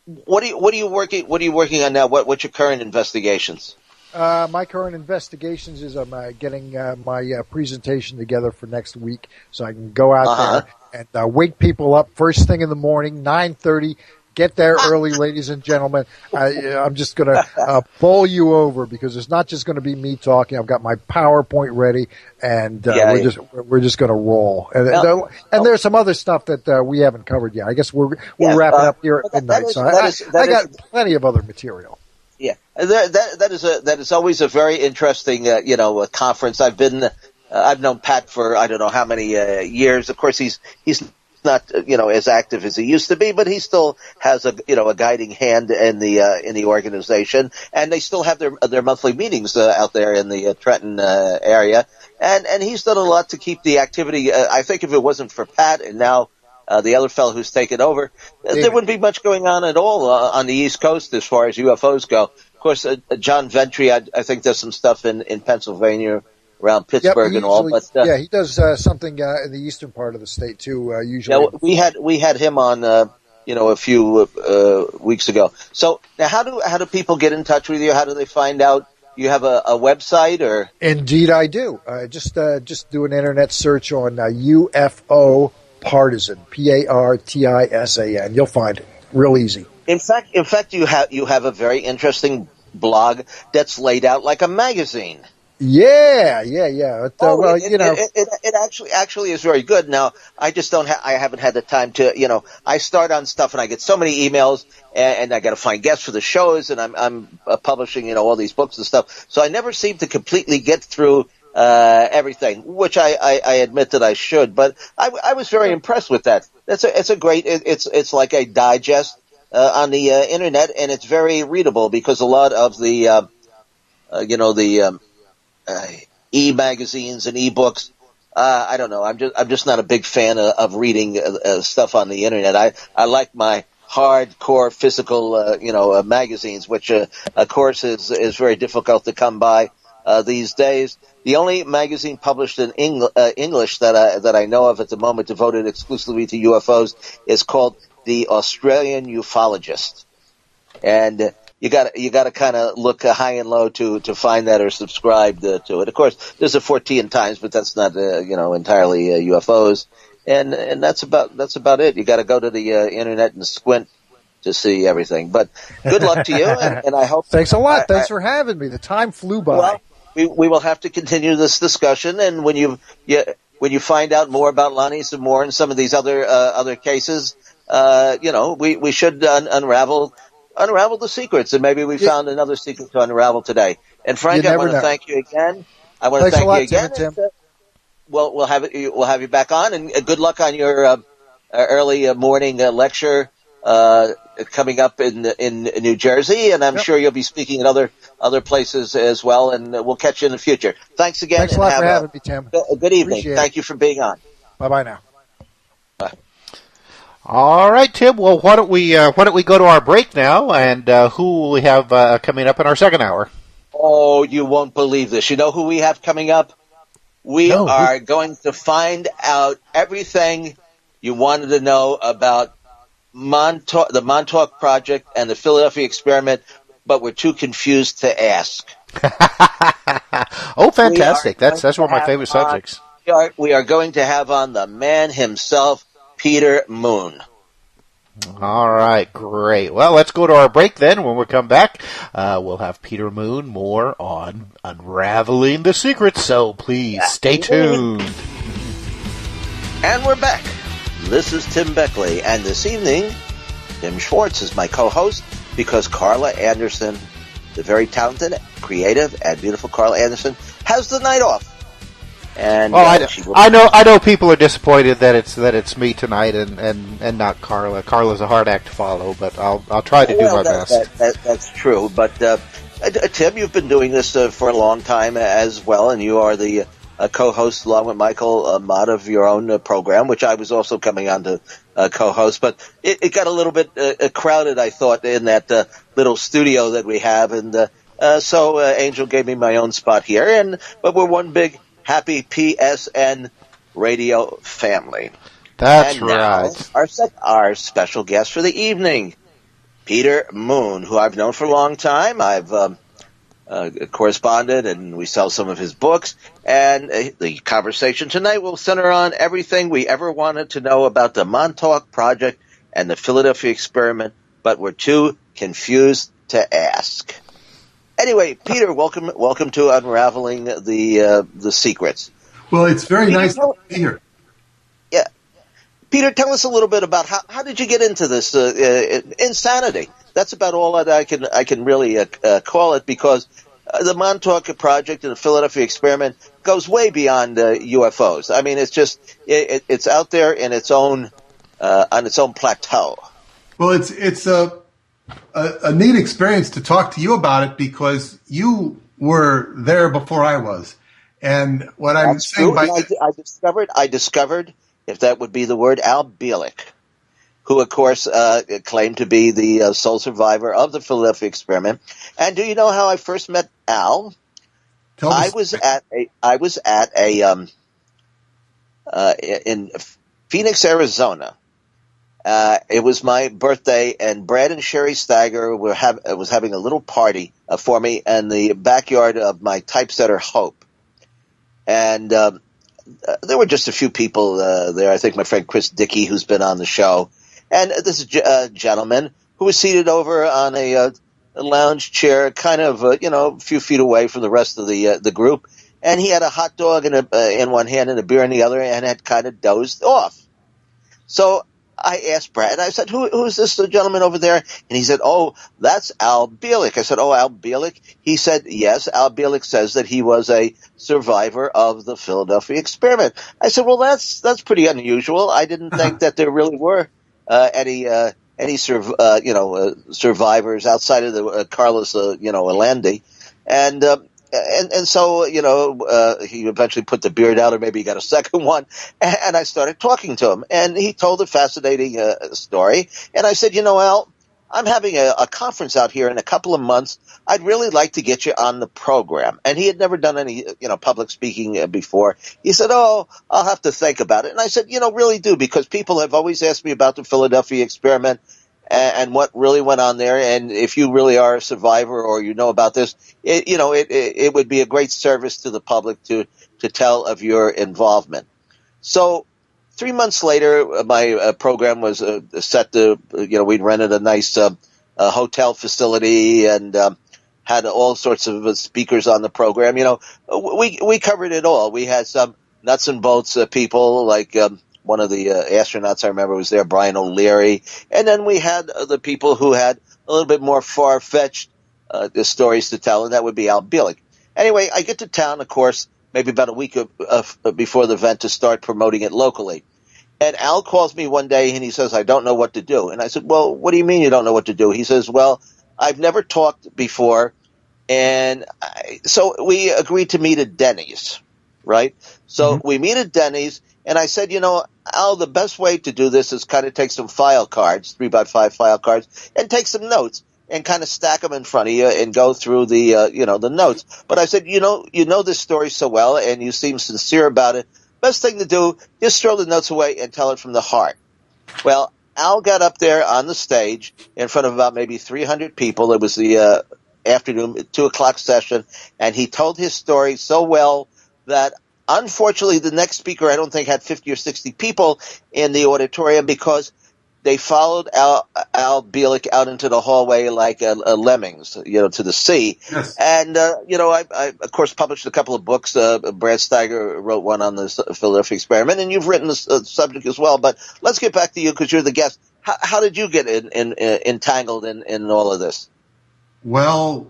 A: what are you working on now? What's your current investigations?
C: My current investigations is I'm getting my presentation together for next week so I can go out there and wake people up first thing in the morning, 9:30. Get there early, ladies and gentlemen. I'm just going to bowl you over because it's not just going to be me talking. I've got my PowerPoint ready, and we're just going to roll. And there's some other stuff that we haven't covered yet. I guess we're wrapping up here at midnight. I got plenty of other material.
A: Yeah, that is always a very interesting conference. I've known Pat for I don't know how many years. Of course, he's not as active as he used to be, but he still has a guiding hand in the organization, and they still have their monthly meetings out there in the Trenton area, and he's done a lot to keep the activity. I think if it wasn't for Pat and now the other fellow who's taken over, there wouldn't be much going on at all on the East Coast as far as UFOs go. Of course, John Ventry, I think does some stuff in Pennsylvania, around Pittsburgh and all, but
C: he does something in the eastern part of the state too. Usually,
A: we had him on, a few weeks ago. So now, how do people get in touch with you? How do they find out? You have a website, or?
C: Indeed, I do. Just do an internet search on UFO Partisan, PARTISAN. You'll find it real easy.
A: In fact, you have a very interesting blog that's laid out like a magazine.
C: Yeah.
A: It actually is very good. Now, I just I haven't had the time to, I start on stuff and I get so many emails and I got to find guests for the shows and I'm publishing, all these books and stuff. So I never seem to completely get through, everything, which I admit that I should, but I was very impressed with that. It's a great, it's like a digest, on the, internet, and it's very readable because a lot of the, e-magazines and e-books. I don't know. I'm just not a big fan of reading stuff on the internet. I like my hardcore physical, magazines, which of course is very difficult to come by these days. The only magazine published in English that I know of at the moment devoted exclusively to UFOs is called The Australian Ufologist, and you got to kind of look high and low to find that or subscribe to it. Of course, there's a 14 Times, but that's not entirely UFOs, and that's about it. You got to go to the internet and squint to see everything. But good luck to you, and I hope.
C: Thanks a lot. Thanks for having me. The time flew by.
A: Well, we will have to continue this discussion, and when you find out more about Lonnie Zamora and some of these other cases, we should unravel the secrets, and maybe we found another secret to unravel today. And Frank, I want to thank you again. I want to thank you again.
C: Tim.
A: We'll have you back on, and good luck on your early morning lecture coming up in New Jersey, and I'm sure you'll be speaking at other places as well. And we'll catch you in the future. Thanks again.
C: Thanks a lot for having me, Tim.
A: Good evening. Thank you for being on.
C: Bye now.
B: All right, Tim. Well, why don't we go to our break now, and who will we have coming up in our second hour?
A: Oh, you won't believe this. You know who we have coming up? We
B: No.
A: are going to find out everything you wanted to know about the Montauk Project and the Philadelphia Experiment, but we're too confused to ask.
B: Oh,
A: We are
B: fantastic!
A: going
B: That's
A: to
B: one of my
A: have
B: favorite
A: on,
B: subjects.
A: we are going to have on the man himself, Peter Moon.
B: All right, great. Well, let's go to our break then. When we come back, we'll have Peter Moon more on unraveling the secrets. So please stay tuned.
A: And we're back. This is Tim Beckley, and this evening, Tim Swartz is my co-host because Carla Anderson, the very talented, creative, and beautiful Carla Anderson, has the night off. And
B: I know people are disappointed that it's me tonight and not Carla. Carla's a hard act to follow, but I'll try to do my best.
A: That's true. But Tim, you've been doing this for a long time as well, and you are the co-host along with Michael Mott of your own program, which I was also coming on to co-host. But it got a little bit crowded, I thought, in that little studio that we have, and so Angel gave me my own spot here. But we're one big happy PSN radio family.
B: That's
A: and now,
B: right.
A: Our special guest for the evening, Peter Moon, who I've known for a long time. I've corresponded, and we sell some of his books. And the conversation tonight will center on everything we ever wanted to know about the Montauk Project and the Philadelphia Experiment, but we're too confused to ask. Anyway, Peter, welcome to Unraveling the Secrets.
D: Well, it's very nice to be here.
A: Yeah. Peter, tell us a little bit about how did you get into this insanity? That's about all that I can really call it, because the Montauk Project and the Philadelphia Experiment goes way beyond UFOs. I mean, it's just it's out there in its own on its own plateau.
D: Well, it's a neat experience to talk to you about it, because you were there before I was. And what I'm saying
A: I discovered, if that would be the word, Al Bielek, who, of course, claimed to be the sole survivor of the Philadelphia Experiment. And do you know how I first met Al? I was at in Phoenix, Arizona. It was my birthday, and Brad and Sherry Steiger was having a little party for me in the backyard of my typesetter Hope. And there were just a few people there. I think my friend Chris Dickey, who's been on the show, and this gentleman who was seated over on a lounge chair, kind of a few feet away from the rest of the group, and he had a hot dog in one hand and a beer in the other, and had kind of dozed off. So I asked Brad, I said, who's this gentleman over there? And he said, oh, that's Al Bielek. I said, oh, Al Bielek? He said, yes, Al Bielek says that he was a survivor of the Philadelphia Experiment. I said, well, that's pretty unusual. I didn't think that there really were any survivors outside of the Carlos, Allende. And so, he eventually put the beard out, or maybe he got a second one, and I started talking to him. And he told a fascinating story. And I said, Al, I'm having a conference out here in a couple of months. I'd really like to get you on the program. And he had never done any, public speaking before. He said, oh, I'll have to think about it. And I said, really do, because people have always asked me about the Philadelphia Experiment and what really went on there. And if you really are a survivor, or you know about this, it would be a great service to the public to tell of your involvement. So 3 months later, my program was set to, we'd rented a nice hotel facility and had all sorts of speakers on the program. We covered it all. We had some nuts and bolts people, like one of the astronauts I remember was there, Brian O'Leary. And then we had the people who had a little bit more far-fetched the stories to tell, and that would be Al Bielek. Anyway, I get to town, of course, maybe about a week before the event, to start promoting it locally. And Al calls me one day, and he says, I don't know what to do. And I said, well, what do you mean you don't know what to do? He says, well, I've never talked before. And so we agreed to meet at Denny's, right? So we meet at Denny's, and I said, Al, the best way to do this is kind of take some file cards, 3x5 file cards, and take some notes and kind of stack them in front of you and go through the, the notes. But I said, you know this story so well and you seem sincere about it. Best thing to do, just throw the notes away and tell it from the heart. Well, Al got up there on the stage in front of about maybe 300 people. It was the afternoon, 2:00 session, and he told his story so well that unfortunately the next speaker I don't think had 50 or 60 people in the auditorium because they followed Al Bielek out into the hallway like lemmings, to the sea.
D: Yes.
A: And, I, of course, published a couple of books. Brad Steiger wrote one on the Philadelphia experiment, and you've written the subject as well. But let's get back to you because you're the guest. How did you get entangled in all of this?
D: Well,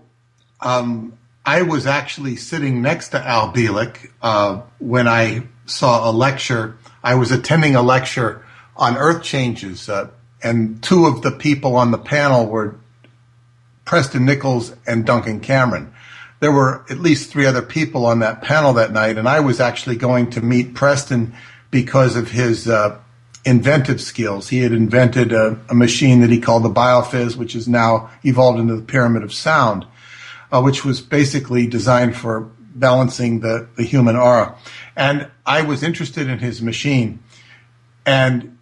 D: I was actually sitting next to Al Bielek when I saw a lecture. I was attending a lecture on Earth changes, and two of the people on the panel were Preston Nichols and Duncan Cameron. There were at least three other people on that panel that night, and I was actually going to meet Preston because of his inventive skills. He had invented a machine that he called the Biophys, which is now evolved into the Pyramid of Sound, which was basically designed for balancing the human aura. And I was interested in his machine, and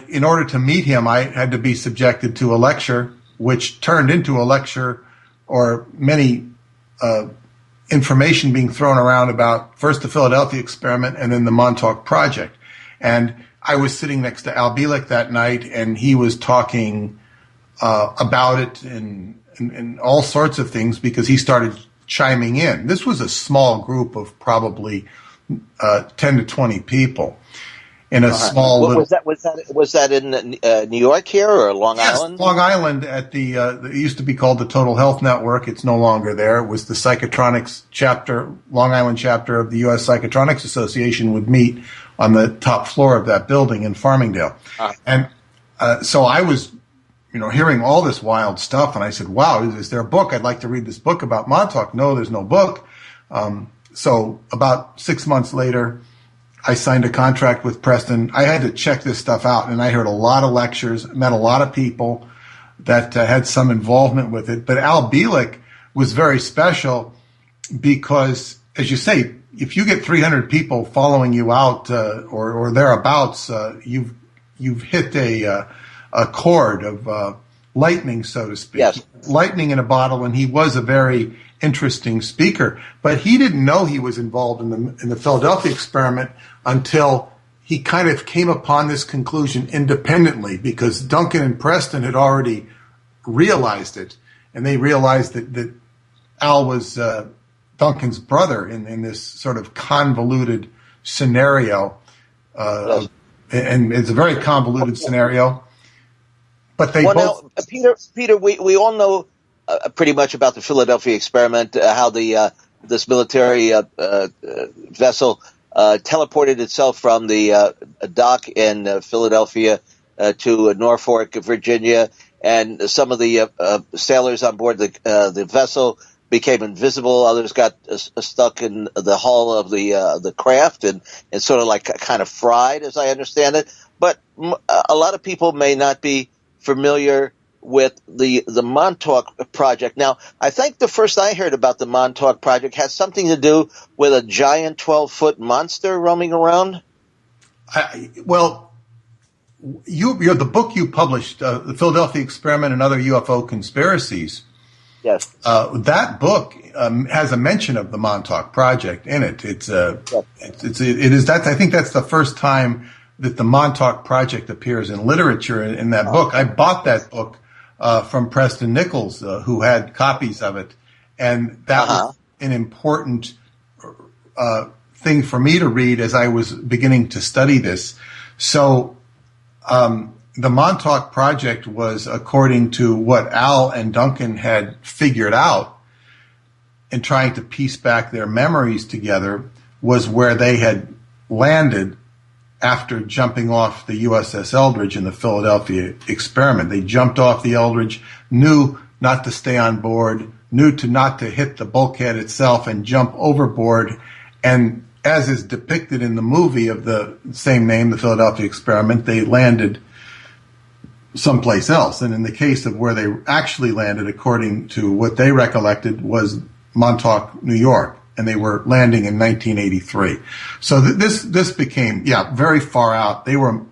D: in order to meet him, I had to be subjected to a lecture, which turned into a lecture or many information being thrown around about first the Philadelphia experiment and then the Montauk Project. And I was sitting next to Al Bielek that night, and he was talking about it and all sorts of things because he started chiming in. This was a small group of probably 10 to 20 people. In a small little.
A: Was that in New York here or Long Island?
D: Long Island at it used to be called the Total Health Network. It's no longer there. It was the Psychotronics chapter, Long Island chapter of the U.S. Psychotronics Association would meet on the top floor of that building in Farmingdale. And so I was, hearing all this wild stuff, and I said, wow, is there a book? I'd like to read this book about Montauk. No, there's no book. So about 6 months later, I signed a contract with Preston. I had to check this stuff out, and I heard a lot of lectures, met a lot of people that had some involvement with it. But Al Bielek was very special because, as you say, if you get 300 people following you out or thereabouts, you've hit a chord of lightning, so to speak.
A: Yes.
D: Lightning in a bottle, and he was a very interesting speaker, but he didn't know he was involved in the Philadelphia experiment until he kind of came upon this conclusion independently, because Duncan and Preston had already realized it, and they realized that Al was Duncan's brother in this sort of convoluted scenario, and it's a very convoluted scenario. But they both.
A: Now, Peter, we all know pretty much about the Philadelphia experiment, how this military vessel teleported itself from the dock in Philadelphia to Norfolk, Virginia, and some of the sailors on board the vessel became invisible. Others got stuck in the hull of the craft and sort of like kind of fried, as I understand it. But a lot of people may not be familiar with the Montauk Project. Now, I think the first I heard about the Montauk Project has something to do with a giant 12-foot monster roaming around.
D: Well, you're the book you published, The Philadelphia Experiment and Other UFO Conspiracies.
A: Yes.
D: That book has a mention of the Montauk Project in it. It is that I think that's the first time that the Montauk Project appears in literature in that book. I bought that book from Preston Nichols, who had copies of it, and that was an important thing for me to read as I was beginning to study this. So the Montauk Project was, according to what Al and Duncan had figured out in trying to piece back their memories together, was where they had landed after jumping off the USS Eldridge in the Philadelphia experiment. They jumped off the Eldridge, knew not to stay on board, knew not to hit the bulkhead itself and jump overboard. And as is depicted in the movie of the same name, The Philadelphia Experiment, they landed someplace else. And in the case of where they actually landed, according to what they recollected, was Montauk, New York. And they were landing in 1983. So this became, very far out. They were,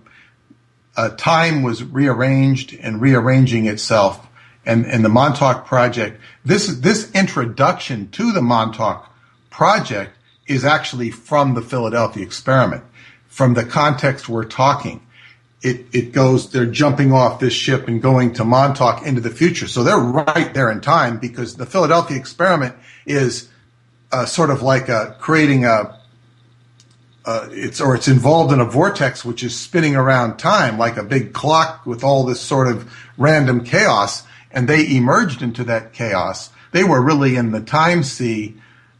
D: time was rearranged and rearranging itself. And the Montauk Project, this introduction to the Montauk Project is actually from the Philadelphia Experiment. From the context we're talking, it goes, they're jumping off this ship and going to Montauk into the future. So they're right there in time, because the Philadelphia Experiment is sort of like creating it's involved in a vortex which is spinning around time like a big clock with all this sort of random chaos, and they emerged into that chaos. They were really in the time sea,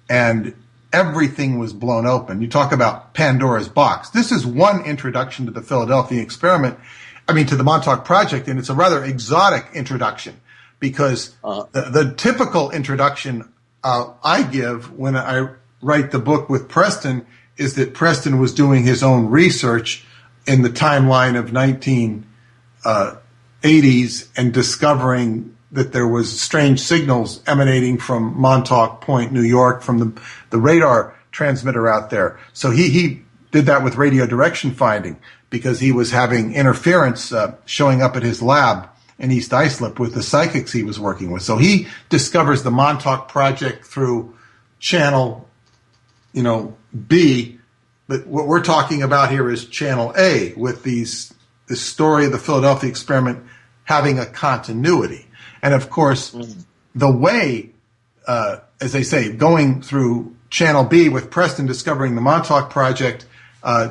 D: and everything was blown open. You talk about Pandora's box. This is one introduction to the Philadelphia Experiment, to the Montauk Project, and it's a rather exotic introduction, because the typical introduction I give when I write the book with Preston is that Preston was doing his own research in the timeline of 1980s and discovering that there was strange signals emanating from Montauk Point, New York, from the radar transmitter out there. So he did that with radio direction finding, because he was having interference showing up at his lab in East Islip with the psychics he was working with. So he discovers the Montauk Project through channel, B. But what we're talking about here is channel A, with this story of the Philadelphia Experiment having a continuity. And of course, the way, as they say, going through channel B with Preston discovering the Montauk Project,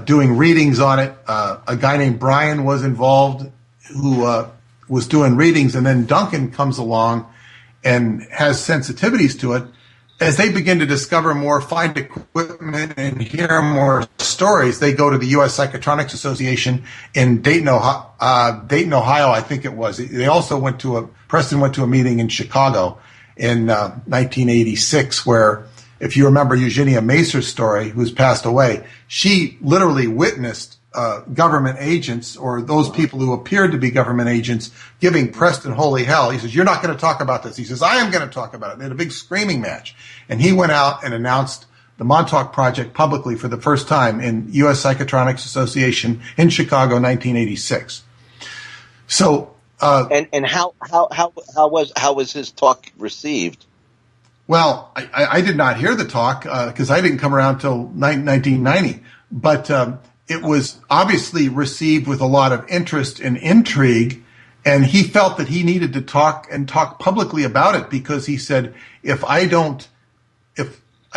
D: doing readings on it, a guy named Brian was involved who was doing readings, and then Duncan comes along and has sensitivities to it. As they begin to discover more, find equipment, and hear more stories, they go to the U.S. Psychotronics Association in Dayton, Ohio, I think it was. They also Preston went to a meeting in Chicago in 1986, where, if you remember Eugenia Macer's story, who's passed away, she literally witnessed government agents, or those people who appeared to be government agents, giving Preston holy hell. He says, "You're not going to talk about this." He says, "I am going to talk about it." They had a big screaming match. And he went out and announced the Montauk Project publicly for the first time in U.S. Psychotronics Association in Chicago, 1986. So,
A: and how was his talk received?
D: Well, I did not hear the talk because I didn't come around till 1990, but it was obviously received with a lot of interest and intrigue, and he felt that he needed to talk publicly about it, because he said, if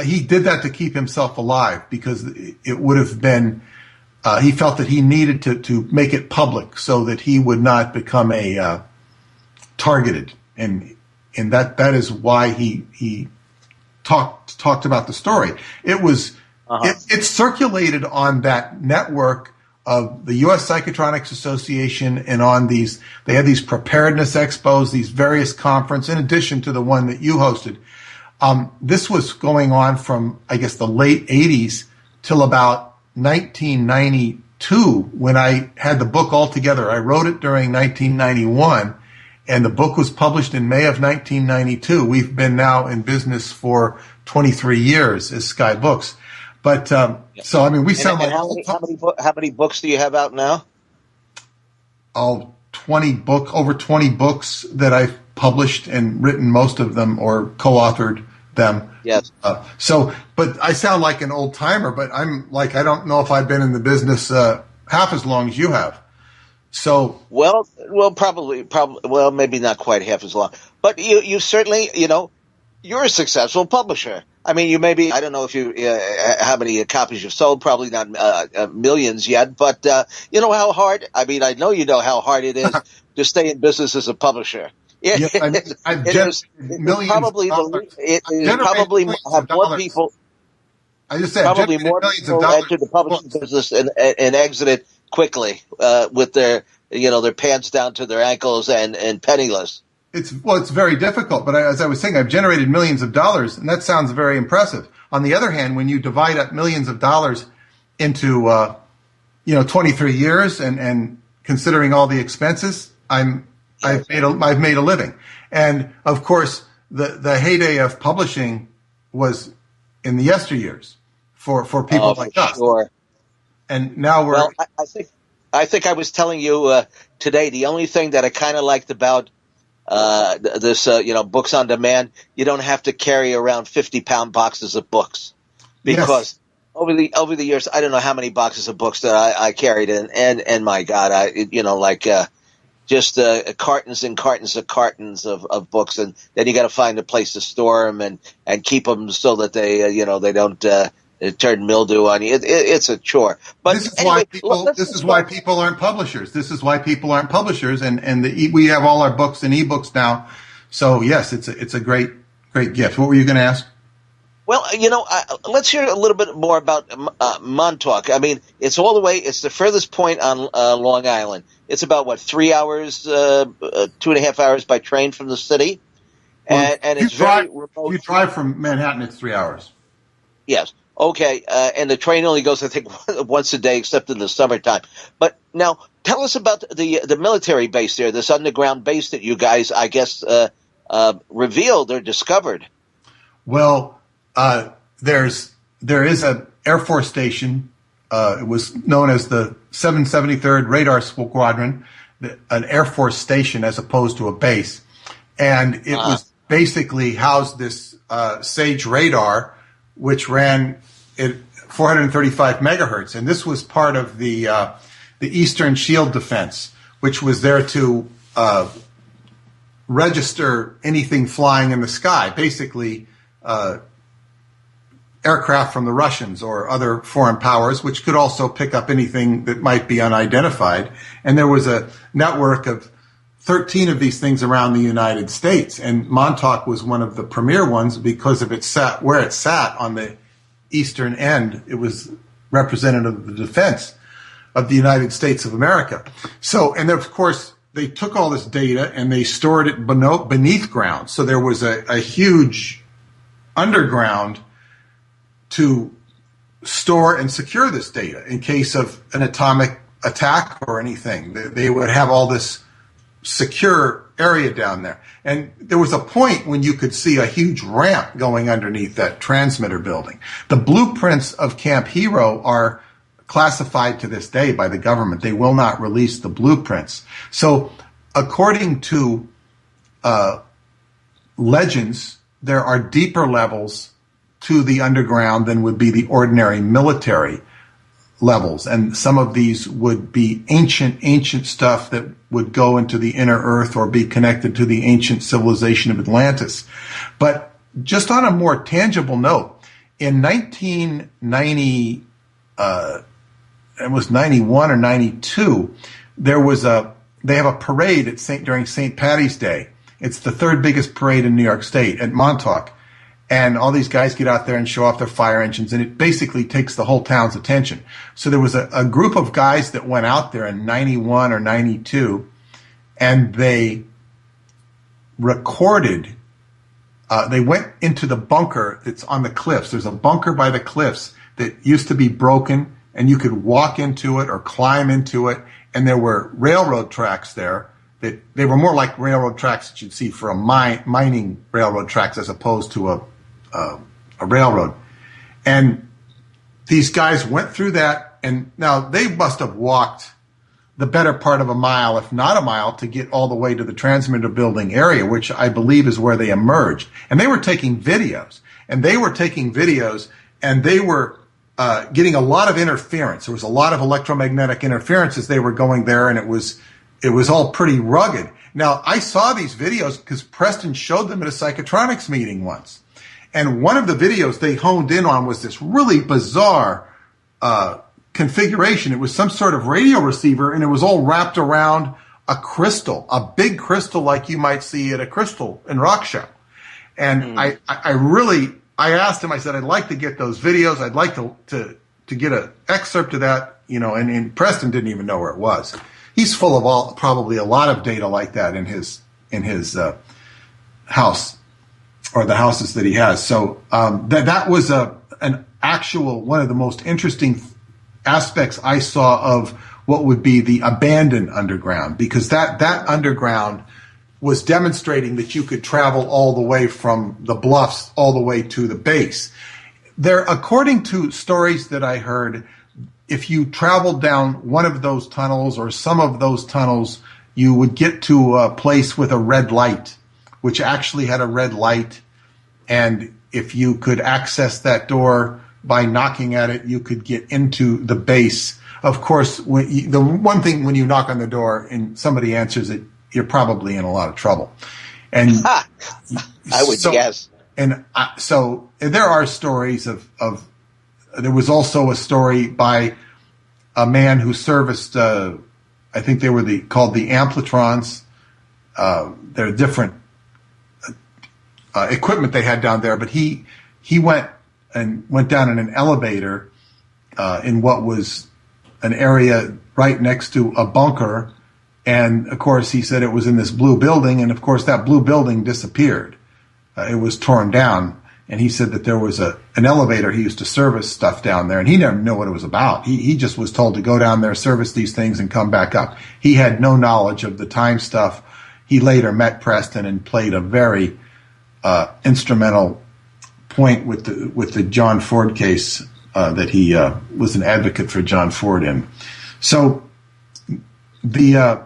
D: he did that to keep himself alive, because it would have been, he felt that he needed to make it public so that he would not become a targeted, and that is why he talked about the story. It was. It circulated on that network of the U.S. Psychotronics Association, and they had these preparedness expos, these various conferences, in addition to the one that you hosted. This was going on from, I guess, the late 80s till about 1992, when I had the book all together. I wrote it during 1991, and the book was published in May of 1992. We've been now in business for 23 years as Sky Books. But so we sound like
A: how many books do you have out now?
D: Over 20 books that I've published and written, most of them, or co-authored them.
A: Yes.
D: But I sound like an old timer. But I'm like, I don't know if I've been in the business half as long as you have. So
A: well, probably, well, maybe not quite half as long. But you certainly, you're a successful publisher. You may be, I don't know if how many copies you've sold, probably not millions yet, but you know how hard, I know you know how hard it is to stay in business as a publisher.
D: I've generated millions of dollars.
A: It probably have more people.
D: I just said,
A: probably more people enter the publishing business and exited quickly with their pants down to their ankles and penniless.
D: it's very difficult. But as I was saying, I've generated millions of dollars, and that sounds very impressive. On the other hand, when you divide up millions of dollars into 23 years, and considering all the expenses, I've made a living. And of course, the heyday of publishing was in the yesteryears for people like us. Sure. And now we're.
A: Well, I think I was telling you today, the only thing that I kind of liked about this, books on demand, you don't have to carry around 50-pound boxes of books, because over the years, I don't know how many boxes of books that I carried in, and my God, just cartons and cartons of books, and then you got to find a place to store them and keep them so that they they don't turn mildew on you. It's a chore. But
D: this is why people aren't publishers. This is why people aren't publishers, and we have all our books in ebooks now. So yes, it's a great gift. What were you going to ask?
A: Well, let's hear a little bit more about Montauk. I mean, it's all the way. It's the furthest point on Long Island. It's about 3 hours, 2.5 hours by train from the city, and it's very remote.
D: If you drive from Manhattan, it's 3 hours.
A: Yes. Okay. And the train only goes, I think, once a day, except in the summertime. But now, tell us about the military base there, this underground base that you guys, I guess, revealed or discovered.
D: Well, there is an Air Force station. It was known as the 773rd Radar Squadron, an Air Force station as opposed to a base. And it was basically housed this SAGE radar, which ran at 435 megahertz. And this was part of the Eastern Shield Defense, which was there to register anything flying in the sky, basically aircraft from the Russians or other foreign powers, which could also pick up anything that might be unidentified. And there was a network of 13 of these things around the United States. And Montauk was one of the premier ones because of where it sat on the eastern end. It was representative of the defense of the United States of America. So, and of course, they took all this data and they stored it beneath ground. So there was a huge underground to store and secure this data in case of an atomic attack or anything. They would have all this secure area down there. And there was a point when you could see a huge ramp going underneath that transmitter building. The blueprints of Camp Hero are classified to this day by the government. They will not release the blueprints. So according to legends, there are deeper levels to the underground than would be the ordinary military levels. And some of these would be ancient stuff that would go into the inner earth or be connected to the ancient civilization of Atlantis. But just on a more tangible note, in 1990, it was 91 or 92, they have a parade during St. Patty's Day. It's the third biggest parade in New York State at Montauk. And all these guys get out there and show off their fire engines, and it basically takes the whole town's attention. So there was a group of guys that went out there in 91 or 92, and they recorded, they went into the bunker that's on the cliffs. There's a bunker by the cliffs that used to be broken, and you could walk into it or climb into it, and there were railroad tracks there. They were more like railroad tracks that you'd see for a mining railroad tracks as opposed to a railroad. And these guys went through that, and now they must have walked the better part of a mile, if not a mile, to get all the way to the transmitter building area, which I believe is where they emerged. And they were taking videos, and they were getting a lot of interference. There was a lot of electromagnetic interference as they were going there, and it was all pretty rugged. Now, I saw these videos because Preston showed them at a psychotronics meeting once. And one of the videos they honed in on was this really bizarre configuration. It was some sort of radio receiver, and it was all wrapped around a crystal, a big crystal like you might see at a crystal and rock show. And I asked him, I said, I'd like to get those videos. I'd like to get an excerpt of that, and Preston didn't even know where it was. He's full of probably a lot of data like that in his house, or the houses that he has. So that was an actual one of the most interesting aspects I saw of what would be the abandoned underground, because that underground was demonstrating that you could travel all the way from the bluffs all the way to the base. There, according to stories that I heard, if you traveled down one of those tunnels or some of those tunnels, you would get to a place with a red light, which actually had a red light. And if you could access that door by knocking at it, you could get into the base. Of course, the one thing when you knock on the door and somebody answers it, you're probably in a lot of trouble. And
A: I would guess.
D: And so there are stories of there was also a story by a man who serviced, I think they were called the Amplitrons. They're different equipment they had down there, but he went down in an elevator in what was an area right next to a bunker. And of course, he said it was in this blue building. And of course, that blue building disappeared. It was torn down. And he said that there was an elevator. He used to service stuff down there, and he never knew what it was about. He just was told to go down there, service these things, and come back up. He had no knowledge of the time stuff. He later met Preston and played a very instrumental point with the John Ford case that he was an advocate for John Ford in. So the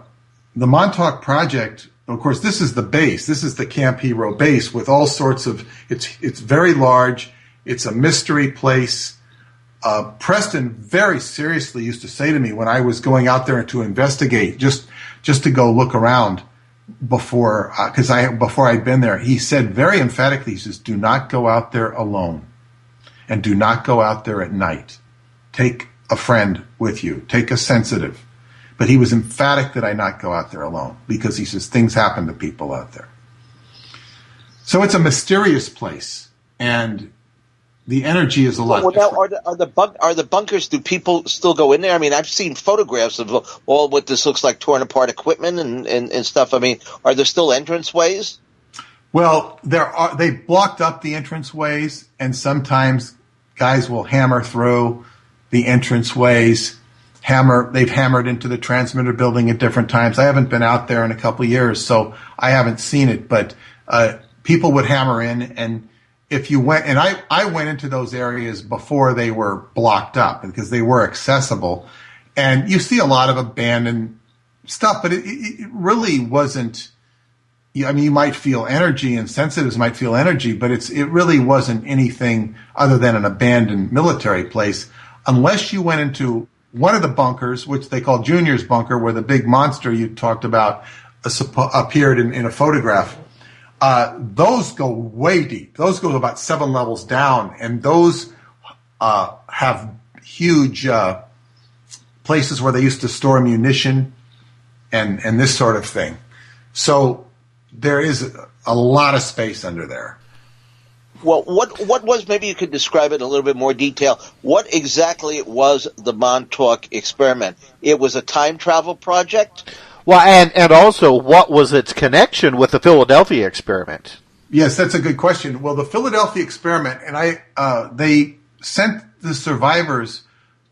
D: Montauk Project, of course, this is the base. This is the Camp Hero base with all sorts of. It's very large. It's a mystery place. Preston very seriously used to say to me when I was going out there to investigate, just to go look around before I'd been there, he said very emphatically, he says, "Do not go out there alone, and do not go out there at night. Take a friend with you. Take a sensitive." But he was emphatic that I not go out there alone, because he says things happen to people out there. So it's a mysterious place, and the energy is a lot different.
A: Now, are the bunkers? Do people still go in there? I mean, I've seen photographs of all what this looks like, torn apart equipment and stuff. I mean, are there still entranceways?
D: Well, they blocked up the entranceways, and sometimes guys will hammer through the entranceways. They've hammered into the transmitter building at different times. I haven't been out there in a couple of years, so I haven't seen it, but people would hammer in, and if you went, and I went into those areas before they were blocked up because they were accessible, and you see a lot of abandoned stuff, but it really wasn't. I mean, you might feel energy, and sensitives might feel energy, but it really wasn't anything other than an abandoned military place, unless you went into one of the bunkers, which they call Junior's bunker, where the big monster you talked about appeared in a photograph. Those go way deep. Those go about 7 levels down, and those have huge places where they used to store munition and this sort of thing. So there is a lot of space under there.
A: Well, what was, maybe you could describe it in a little bit more detail, what exactly was the Montauk experiment? It was a time travel project?
B: Well, and also, what was its connection with the Philadelphia experiment?
D: Yes, that's a good question. Well, the Philadelphia experiment, and they sent the survivors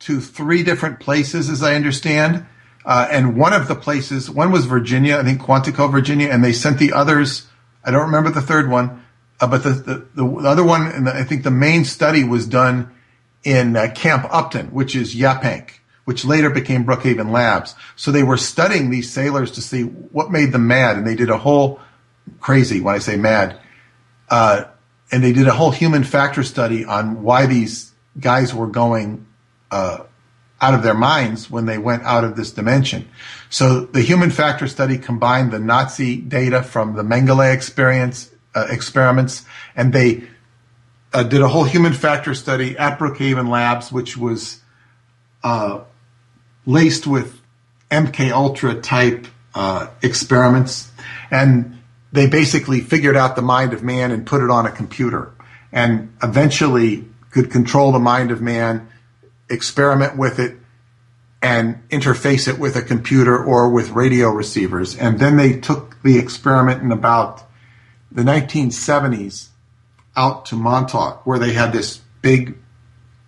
D: to 3 different places, as I understand, and one of the places, one was Virginia, I think Quantico, Virginia, and they sent the others, I don't remember the third one, but the other one, and I think the main study was done in Camp Upton, which is Yaphank, which later became Brookhaven Labs. So they were studying these sailors to see what made them mad, and they did a whole, crazy when I say mad, and they did a whole human factor study on why these guys were going out of their minds when they went out of this dimension. So the human factor study combined the Nazi data from the Mengele experiments, and they did a whole human factor study at Brookhaven Labs, which was laced with MK Ultra type experiments, and they basically figured out the mind of man and put it on a computer, and eventually could control the mind of man, experiment with it, and interface it with a computer or with radio receivers. And then they took the experiment in about the 1970s out to Montauk, where they had this big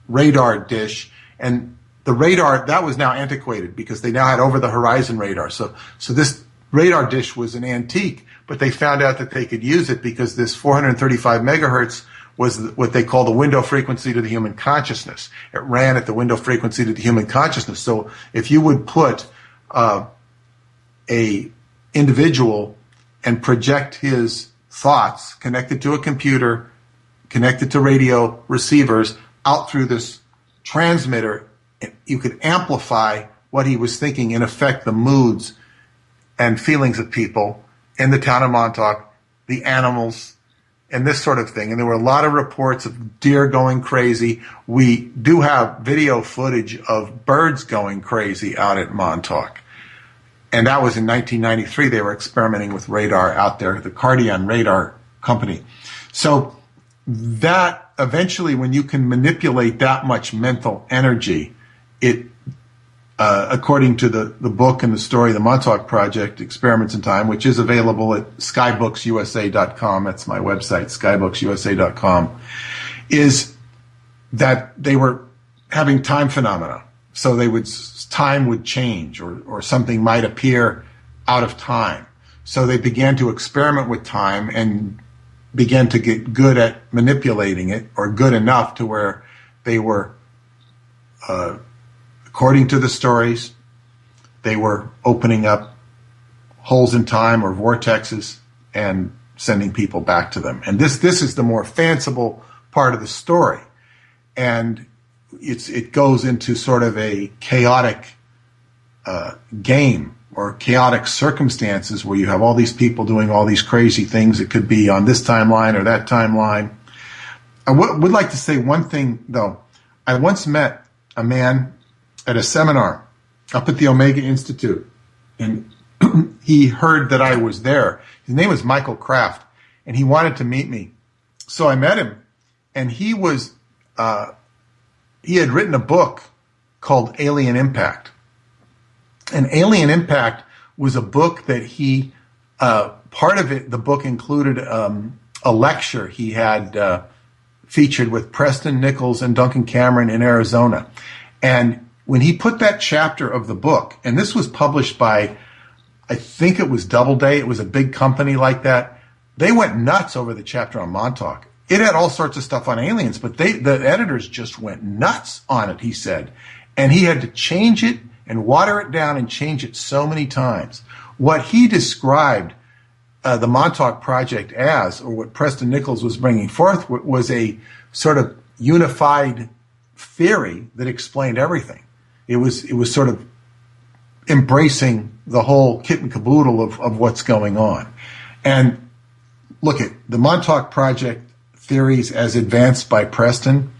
D: radar dish, and the radar, that was now antiquated because they now had over-the-horizon radar. So this radar dish was an antique, but they found out that they could use it because this 435 megahertz was what they call the window frequency to the human consciousness. It ran at the window frequency to the human consciousness. So if you would put a individual and project his thoughts connected to a computer, connected to radio receivers out through this transmitter, you could amplify what he was thinking and affect the moods and feelings of people in the town of Montauk, the animals, and this sort of thing. And there were a lot of reports of deer going crazy. We do have video footage of birds going crazy out at Montauk. And that was in 1993. They were experimenting with radar out there, the Cardion Radar Company. So that eventually, when you can manipulate that much mental energy, it, according to the book and the story, the Montauk Project, Experiments in Time, which is available at skybooks.usa.com, that's my website, skybooks.usa.com, is that they were having time phenomena. So time would change, or something might appear out of time. So they began to experiment with time and began to get good at manipulating it, or good enough to where they were, according to the stories, they were opening up holes in time or vortexes and sending people back to them. And this is the more fanciful part of the story. And it goes into sort of a chaotic game, or chaotic circumstances where you have all these people doing all these crazy things. It could be on this timeline or that timeline. I would like to say one thing, though. I once met a man at a seminar up at the Omega Institute, and he heard that I was there. His name was Michael Kraft, and he wanted to meet me. So I met him, and he had written a book called Alien Impact. And Alien Impact was a book that he, part of it, the book included a lecture he had featured with Preston Nichols and Duncan Cameron in Arizona. And when he put that chapter of the book, and this was published by, I think it was Doubleday, it was a big company like that, they went nuts over the chapter on Montauk. It had all sorts of stuff on aliens, but the editors just went nuts on it, he said. And he had to change it and water it down and change it so many times. What he described the Montauk Project as, or what Preston Nichols was bringing forth, was a sort of unified theory that explained everything. It was sort of embracing the whole kit and caboodle of what's going on. And look, at the Montauk Project theories as advanced by Preston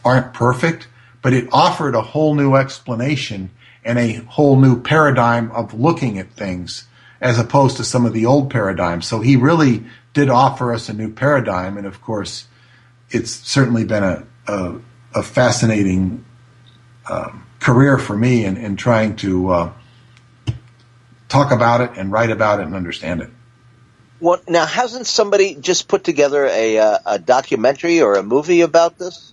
D: aren't perfect, but it offered a whole new explanation and a whole new paradigm of looking at things as opposed to some of the old paradigms. So he really did offer us a new paradigm, and of course, it's certainly been a fascinating career for me in trying to talk about it and write about it and understand it.
A: Well, now, hasn't somebody just put together a documentary or a movie about this?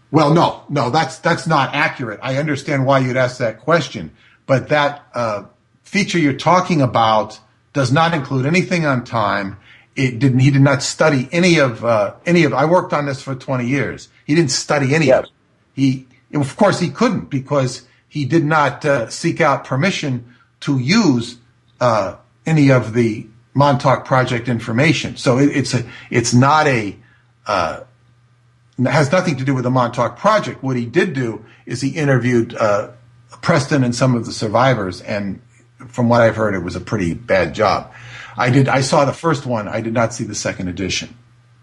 D: Well, no, that's not accurate. I understand why you'd ask that question, but that feature you're talking about does not include anything on time. He did not study any of. I worked on this for 20 years. He didn't study any of it. Of course, he couldn't, because he did not seek out permission to use any of the Montauk Project information. So it's not has nothing to do with the Montauk Project. What he did do is he interviewed Preston and some of the survivors, and from what I've heard, it was a pretty bad job. I saw the first one. I did not see the second edition.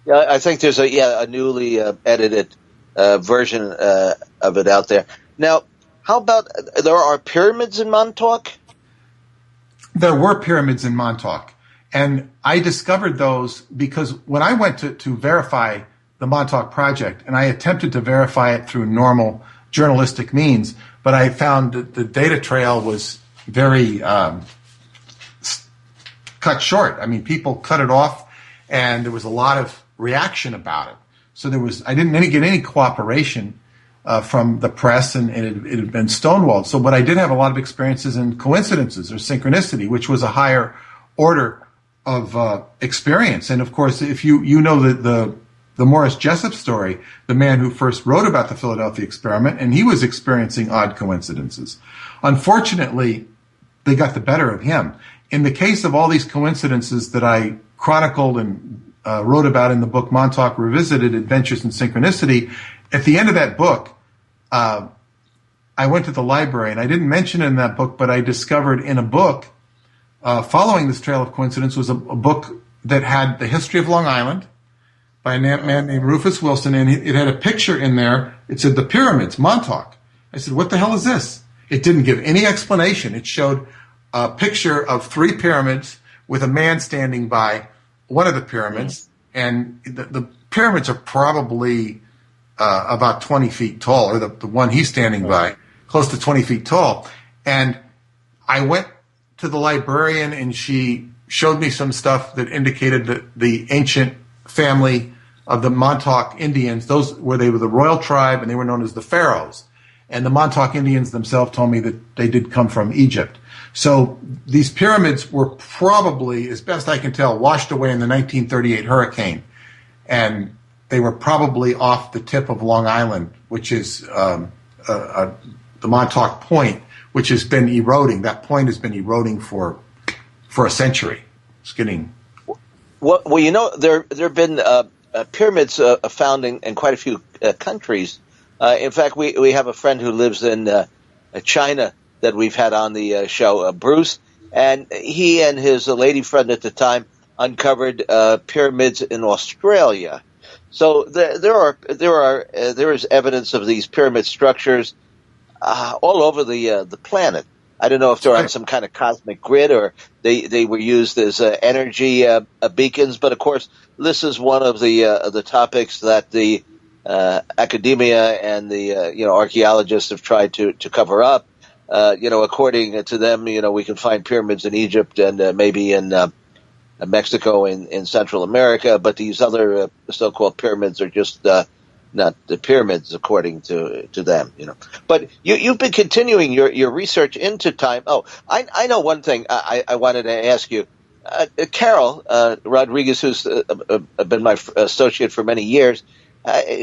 A: Yeah, I think there's a newly edited version of it out there. Now, how about, there are pyramids in Montauk?
D: There were pyramids in Montauk, and I discovered those because when I went to verify the Montauk Project, and I attempted to verify it through normal journalistic means. But I found that the data trail was very cut short. I mean, people cut it off, and there was a lot of reaction about it. So I didn't get any cooperation from the press, and it had been stonewalled. So, but I did have a lot of experiences in coincidences or synchronicity, which was a higher order of experience. And of course, if you know the Morris Jessup story, the man who first wrote about the Philadelphia experiment, and he was experiencing odd coincidences. Unfortunately, they got the better of him. In the case of all these coincidences that I chronicled and wrote about in the book Montauk Revisited, Adventures in Synchronicity, at the end of that book, I went to the library, and I didn't mention it in that book, but I discovered in a book following this trail of coincidence was a book that had the history of Long Island by a man named Rufus Wilson, and it had a picture in there. It said the pyramids, Montauk. I said, what the hell is this? It didn't give any explanation. It showed a picture of 3 pyramids with a man standing by one of the pyramids, and the pyramids are probably about 20 feet tall, or the one he's standing by, close to 20 feet tall. And I went to the librarian, and she showed me some stuff that indicated that the ancient family of the Montauk Indians, they were the royal tribe, and they were known as the Pharaohs. And the Montauk Indians themselves told me that they did come from Egypt. So these pyramids were probably, as best I can tell, washed away in the 1938 hurricane. And they were probably off the tip of Long Island, which is the Montauk Point, which has been eroding. That point has been eroding for a century. It's getting...
A: Well, you know, there have been pyramids found in quite a few countries. In fact, we have a friend who lives in China that we've had on the show, Bruce, and he and his lady friend at the time uncovered pyramids in Australia. So there is evidence of these pyramid structures all over the planet. I don't know if they're on some kind of cosmic grid or they were used as energy beacons, but of course this is one of the topics that the academia and the archaeologists have tried to cover up. According to them, we can find pyramids in Egypt and maybe in Mexico in Central America, but these other so-called pyramids are just not the pyramids according to them. But you've been continuing your research into time. Oh, I know one thing I wanted to ask you. Carol Rodriguez, who's been my associate for many years,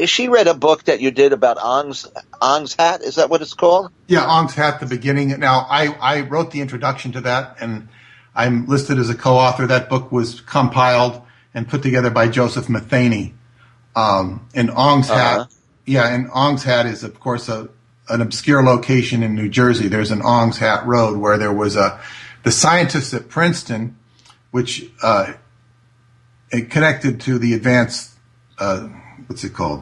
A: she read a book that you did about Ong's Hat. Is that what it's called?
D: Yeah, Ong's Hat, the beginning. Now, I wrote the introduction to that, and I'm listed as a co-author. That book was compiled and put together by Joseph Matheny. And Ong's Hat, and Ong's Hat is, of course, an obscure location in New Jersey. There's an Ong's Hat Road where there was the scientists at Princeton, which it connected to the advanced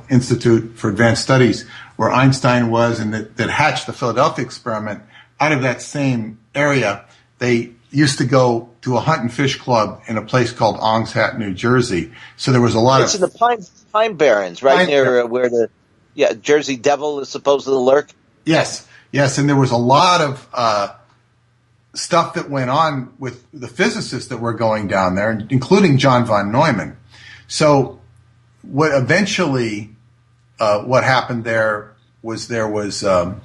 D: Institute for Advanced Studies, where Einstein was, and that hatched the Philadelphia experiment. Out of that same area, they used to go to a hunt and fish club in a place called Ong's Hat, New Jersey. So there was a lot
A: It's in the Pine Barrens, right near where the Jersey Devil is supposed to lurk.
D: Yes, and there was a lot of stuff that went on with the physicists that were going down there, including John von Neumann. So what happened there was a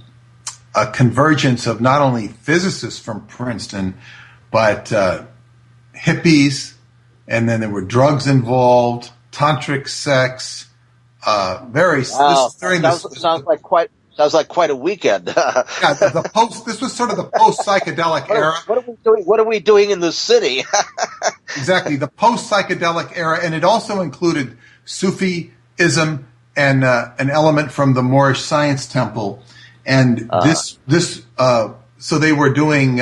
D: convergence of not only physicists from Princeton, but hippies, and then there were drugs involved, tantric sex.
A: Sounds like quite a weekend.
D: This was sort of the post psychedelic era.
A: What are we doing in the city?
D: Exactly, the post psychedelic era, and it also included Sufism and an element from the Moorish Science Temple, and so they were doing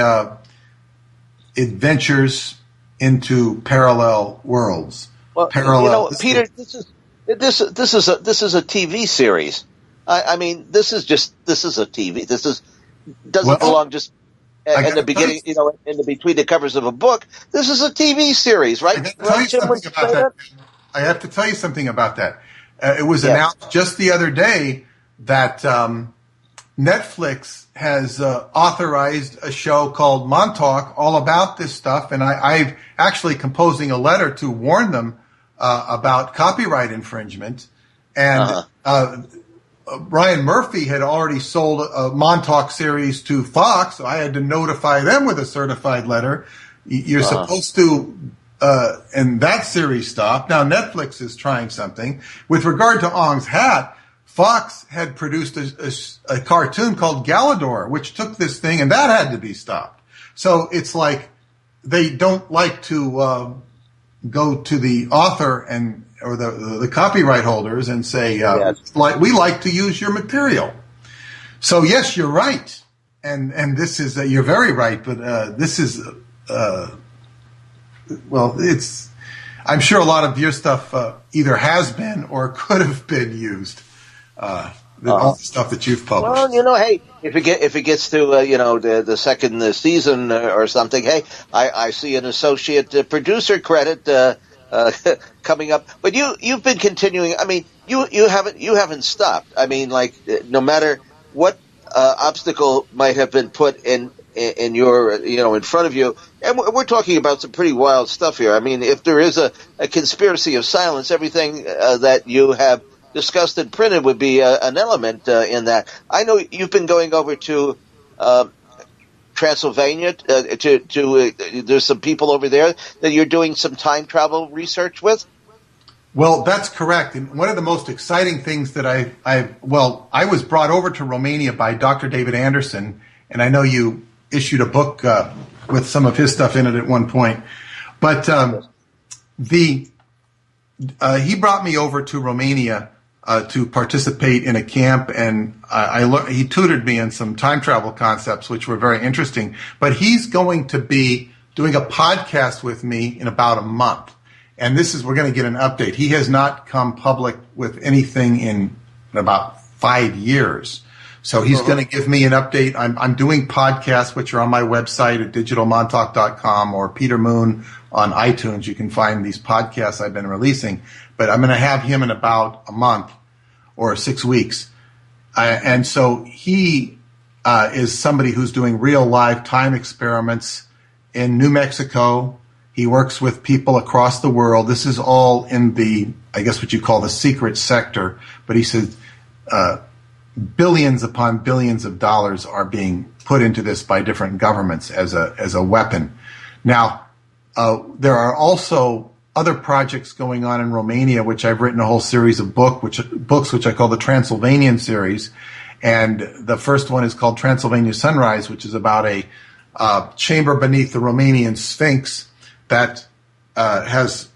D: adventures into parallel worlds.
A: Well, Peter, this is a TV series. I mean, this is a TV. This doesn't belong just in the beginning, in the between the covers of a book. This is a TV series, right?
D: I have to tell you something about that. It was announced just the other day that Netflix has authorized a show called Montauk all about this stuff, and I've actually composing a letter to warn them about copyright infringement. And Ryan Murphy had already sold a Montauk series to Fox, so I had to notify them with a certified letter. You're supposed to, and that series stopped. Now Netflix is trying something. With regard to Ong's Hat, Fox had produced a cartoon called Galador, which took this thing, and that had to be stopped. So it's like they don't like to go to the author or the copyright holders and say, like, we like to use your material. So yes, you're right, and this is you're very right, but this is well, it's. I'm sure a lot of your stuff either has been or could have been used. All the stuff that you've published.
A: Well, hey, if it gets to the second season or something, hey, I see an associate producer credit coming up. But you've been continuing. I mean, you haven't stopped. I mean, like, no matter what obstacle might have been put in your in front of you, and we're talking about some pretty wild stuff here. I mean, if there is a conspiracy of silence, everything that you have discussed and printed would be an element in that. I know you've been going over to Transylvania there's some people over there that you're doing some time travel research with.
D: Well, that's correct. And one of the most exciting things that I was brought over to Romania by Dr. David Anderson, and I know you issued a book with some of his stuff in it at one point. But he brought me over to Romania to participate in a camp, and he tutored me in some time travel concepts, which were very interesting. But he's going to be doing a podcast with me in about a month. And we're going to get an update. He has not come public with anything in about 5 years. So he's going to give me an update. I'm doing podcasts, which are on my website at digitalmontauk.com or Peter Moon on iTunes. You can find these podcasts I've been releasing. But I'm going to have him in about a month or 6 weeks. And so he is somebody who's doing real live time experiments in New Mexico. He works with people across the world. This is all in I guess what you call the secret sector. But he said billions upon billions of dollars are being put into this by different governments as a weapon. Now, there are also other projects going on in Romania, which I've written a whole series of books, which I call the Transylvanian series. And the first one is called Transylvania Sunrise, which is about a chamber beneath the Romanian Sphinx that has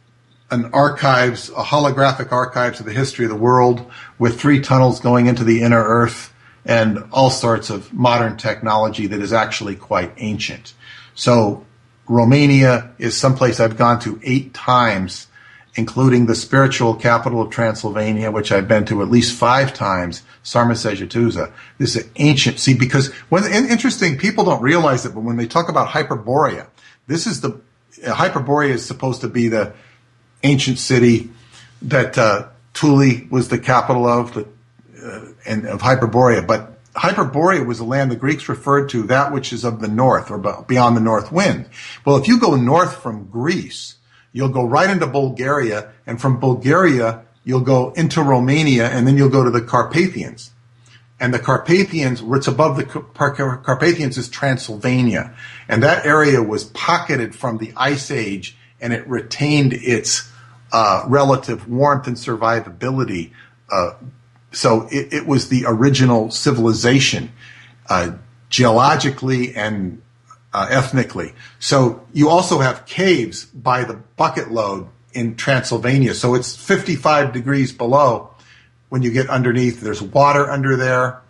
D: a holographic archives of the history of the world with 3 tunnels going into the inner earth and all sorts of modern technology that is actually quite ancient. So Romania is someplace I've gone to 8 times, including the spiritual capital of Transylvania, which I've been to at least 5 times, Sarmisegetuza. This is ancient. See, because interesting, people don't realize it, but when they talk about Hyperborea, Hyperborea is supposed to be the ancient city that Thule was the capital of, and of Hyperborea. But Hyperborea was the land the Greeks referred to, that which is of the north or beyond the north wind. Well, if you go north from Greece, you'll go right into Bulgaria, and from Bulgaria, you'll go into Romania, and then you'll go to the Carpathians. And the Carpathians, what's above the Carpathians is Transylvania. And that area was pocketed from the Ice Age, and it retained its relative warmth and survivability. So it was the original civilization, geologically and ethnically. So you also have caves by the bucket load in Transylvania. So it's 55 degrees below when you get underneath. There's water under there,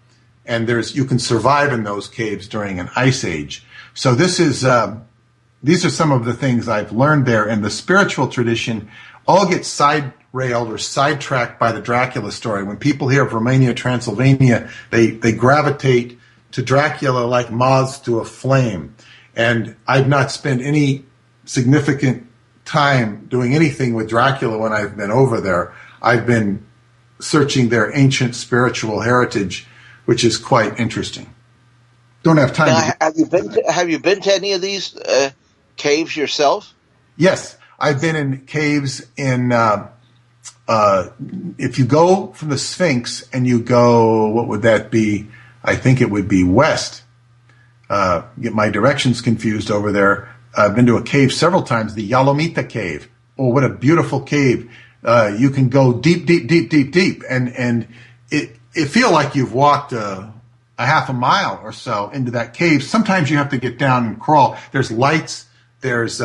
D: and you can survive in those caves during an ice age. So these are some of the things I've learned there. And the spiritual tradition all gets side-railed or sidetracked by the Dracula story. When people hear of Romania, Transylvania, they gravitate to Dracula like moths to a flame. And I've not spent any significant time doing anything with Dracula when I've been over there. I've been searching their ancient spiritual heritage which is quite interesting. Don't have time.
A: Now, have you been to any of these caves yourself?
D: Yes, I've been in caves in. If you go from the Sphinx and you go, what would that be? I think it would be west. Get my directions confused over there. I've been to a cave several times, the Yalomita Cave. Oh, what a beautiful cave! You can go deep, deep, deep, deep, deep, and it feel like you've walked a half a mile or so into that cave. Sometimes you have to get down and crawl. There's lights. There's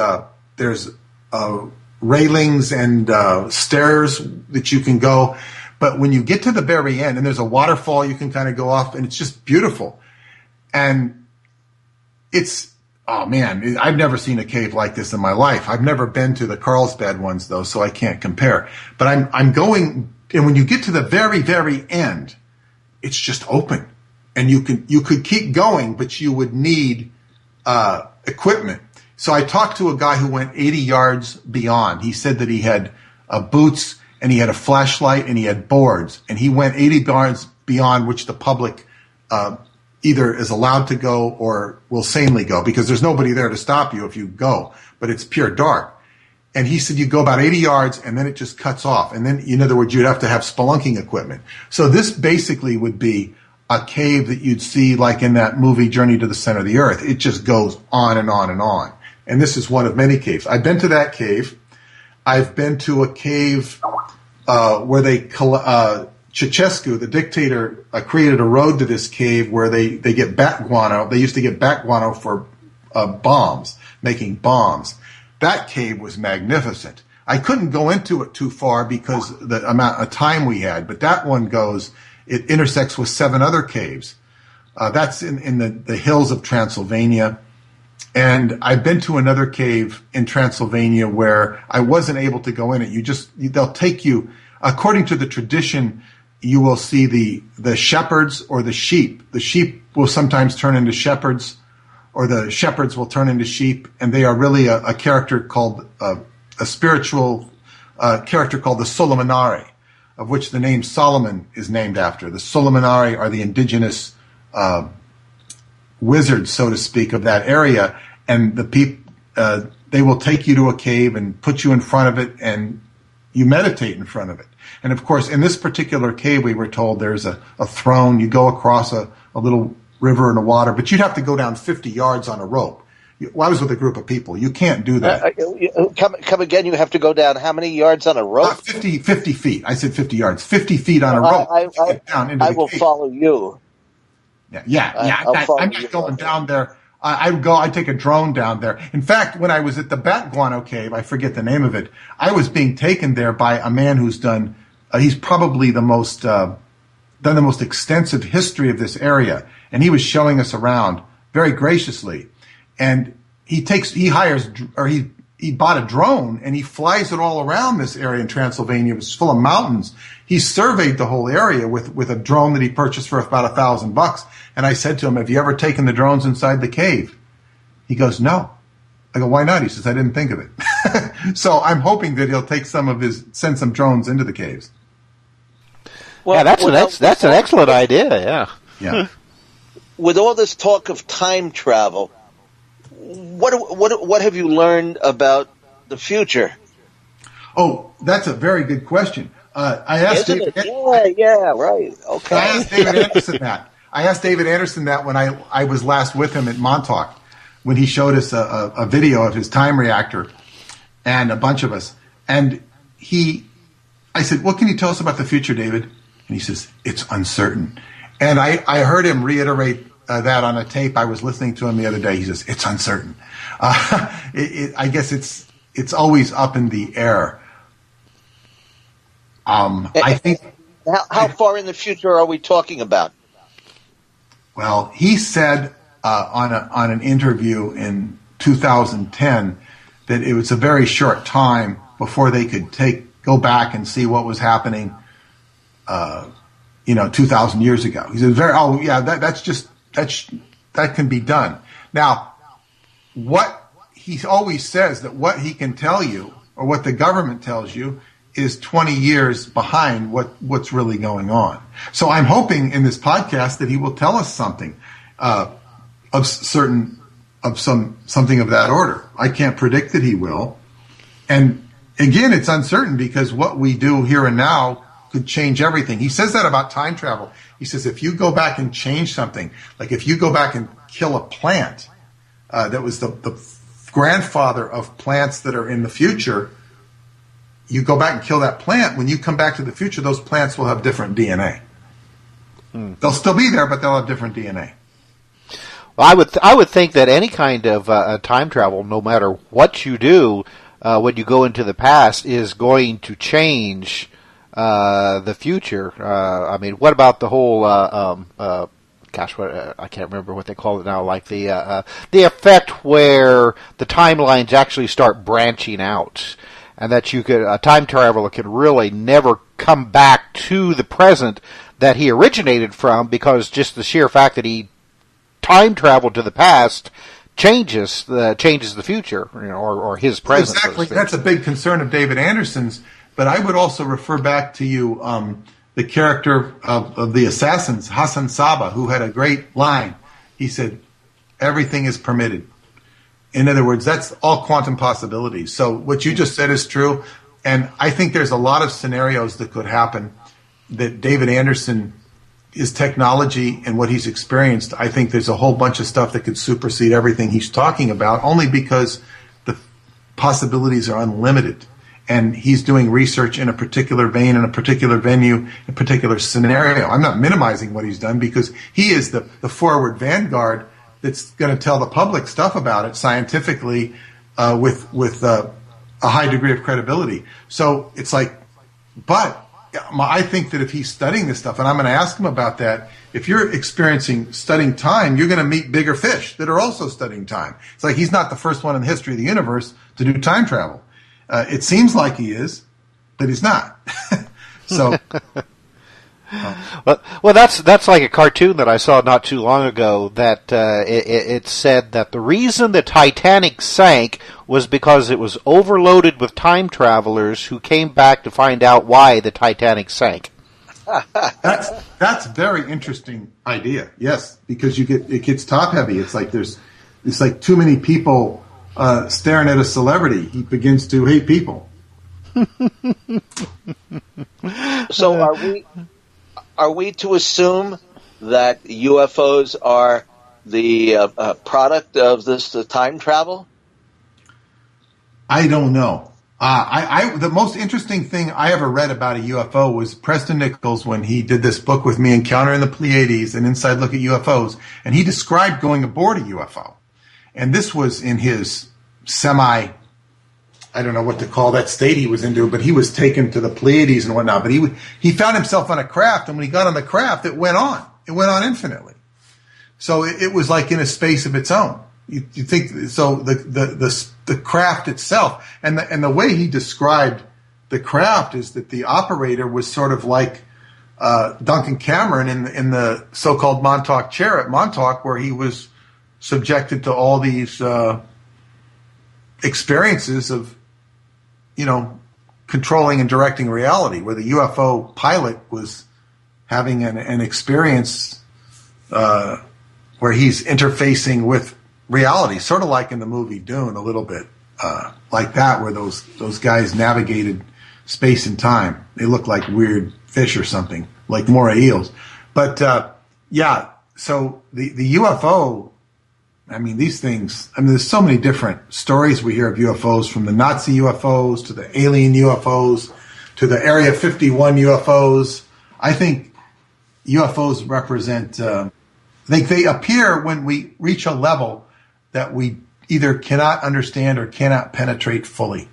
D: railings and stairs that you can go. But when you get to the very end, and there's a waterfall you can kind of go off, and it's just beautiful. And it's, oh man, I've never seen a cave like this in my life. I've never been to the Carlsbad ones though, so I can't compare. But I'm going, and when you get to the very, very end, it's just open. And you could keep going, but you would need equipment. So I talked to a guy who went 80 yards beyond. He said that he had boots and he had a flashlight and he had boards. And he went 80 yards beyond which the public either is allowed to go or will sanely go, because there's nobody there to stop you if you go. But it's pure dark. And he said you go about 80 yards and then it just cuts off. And then, in other words, you'd have to have spelunking equipment. So this basically would be a cave that you'd see like in that movie Journey to the Center of the Earth. It just goes on and on and on. And this is one of many caves. I've been to that cave. I've been to a cave where Ceausescu, the dictator, created a road to this cave where they get bat guano. They used to get bat guano for bombs, making bombs. That cave was magnificent. I couldn't go into it too far because of the amount of time we had, but that one it intersects with 7 other caves. That's in the hills of Transylvania. And I've been to another cave in Transylvania where I wasn't able to go in it. They'll take you, according to the tradition, you will see the shepherds or the sheep. The sheep will sometimes turn into shepherds, or the shepherds will turn into sheep, and they are really a character called, a spiritual character called the Solomonari, of which the name Solomon is named after. The Solomonari are the indigenous wizards, so to speak, of that area, and they will take you to a cave and put you in front of it, and you meditate in front of it. And of course, in this particular cave, we were told there's a throne. You go across a little river in the water, but you'd have to go down 50 yards on a rope. I was with a group of people. You can't do that.
A: Come again. You have to go down how many yards on a rope?
D: 50 feet. I said 50 yards. 50 feet on a rope.
A: I will follow you.
D: Yeah. I'm not going down there. I'd take a drone down there. In fact, when I was at the Bat Guano Cave, I forget the name of it, I was being taken there by a man who's done, he's probably done the most extensive history of this area. And he was showing us around very graciously. And he bought a drone and he flies it all around this area in Transylvania. It's full of mountains. He surveyed the whole area with a drone that he purchased for about $1,000. And I said to him, have you ever taken the drones inside the cave? He goes, no. I go, why not? He says, I didn't think of it. So I'm hoping that he'll send some drones into the caves.
B: Well, yeah, that's an excellent idea.
D: Yeah.
A: With all this talk of time travel, what have you learned about the future?
D: Oh, that's a very good question. I asked David.
A: Right. Okay.
D: I asked David Anderson that when I was last with him at Montauk, when he showed us a video of his time reactor and a bunch of us. And I said, what can you tell us about the future, David? And he says, it's uncertain. And I heard him reiterate that on a tape. I was listening to him the other day. He says, it's uncertain. I guess it's always up in the air. I think.
A: How far in the future are we talking about?
D: Well, he said on an interview in 2010 that it was a very short time before they could go back and see what was happening, 2,000 years ago. He said, that can be done. Now, what he always says that what he can tell you or what the government tells you is 20 years behind what's really going on. So I'm hoping in this podcast that he will tell us something something of that order. I can't predict that he will. And again, it's uncertain because what we do here and now could change everything. He says that about time travel. He says if you go back and change something, like if you go back and kill a plant that was the grandfather of plants that are in the future, you go back and kill that plant. When you come back to the future, those plants will have different DNA. They'll still be there, but they'll have different DNA.
B: Well, I would think that any kind of time travel, no matter what you do, when you go into the past, is going to change the future. I mean, what about the whole I can't remember what they call it now, like the effect where the timelines actually start branching out, and that a time traveler could really never come back to the present that he originated from, because just the sheer fact that he time traveled to the past changes the future, or his present.
D: Exactly, that's a big concern of David Anderson's. But I would also refer back to you the character of the Assassins, Hassan Saba, who had a great line. He said, "Everything is permitted." In other words, that's all quantum possibilities. So what you just said is true, and I think there's a lot of scenarios that could happen that David Anderson, his technology and what he's experienced, I think there's a whole bunch of stuff that could supersede everything he's talking about, only because the possibilities are unlimited. And he's doing research in a particular vein, in a particular venue, in a particular scenario. I'm not minimizing what he's done, because he is the forward vanguard that's going to tell the public stuff about it scientifically with a high degree of credibility. So it's like, but I think that if he's studying this stuff, and I'm going to ask him about that, if you're studying time, you're going to meet bigger fish that are also studying time. It's like he's not the first one in the history of the universe to do time travel. It seems like he is, but he's not. So,
B: well, that's like a cartoon that I saw not too long ago. That it said that the reason the Titanic sank was because it was overloaded with time travelers who came back to find out why the Titanic sank.
D: That's very interesting idea. Yes, because it gets top heavy. It's like too many people staring at a celebrity. He begins to hate people.
A: So are we to assume that UFOs are the product of this time travel?
D: I don't know. The most interesting thing I ever read about a UFO was Preston Nichols, when he did this book with me, Encounter in the Pleiades, an inside look at UFOs, and he described going aboard a UFO. And this was in his I don't know what to call that state he was into, but he was taken to the Pleiades and whatnot. But he found himself on a craft, and when he got on the craft, it went on. It went on infinitely. So it was like in a space of its own. You think so? The craft itself, and the way he described the craft is that the operator was sort of like Duncan Cameron in the so-called Montauk chair at Montauk, where he was subjected to all these experiences of, controlling and directing reality, where the UFO pilot was having an experience where he's interfacing with reality, sort of like in the movie Dune, a little bit like that, where those guys navigated space and time. They look like weird fish or something, like moray eels. But so the UFO, these things, there's so many different stories we hear of UFOs, from the Nazi UFOs to the alien UFOs to the Area 51 UFOs. I think UFOs represent, they appear when we reach a level that we either cannot understand or cannot penetrate fully.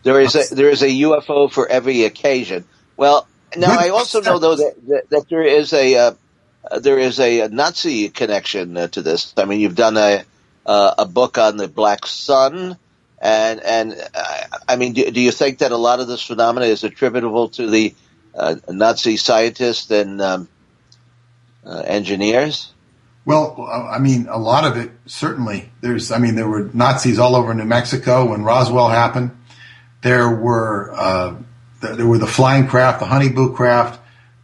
A: There is a UFO for every occasion. Well, now I also know, though, that there is a Nazi connection to this. You've done a book on the Black Sun, and do you think that a lot of this phenomena is attributable to the Nazi scientists and engineers?
D: Well, a lot of it, certainly. There were Nazis all over New Mexico when Roswell happened. There were the flying craft, the honeyboo craft.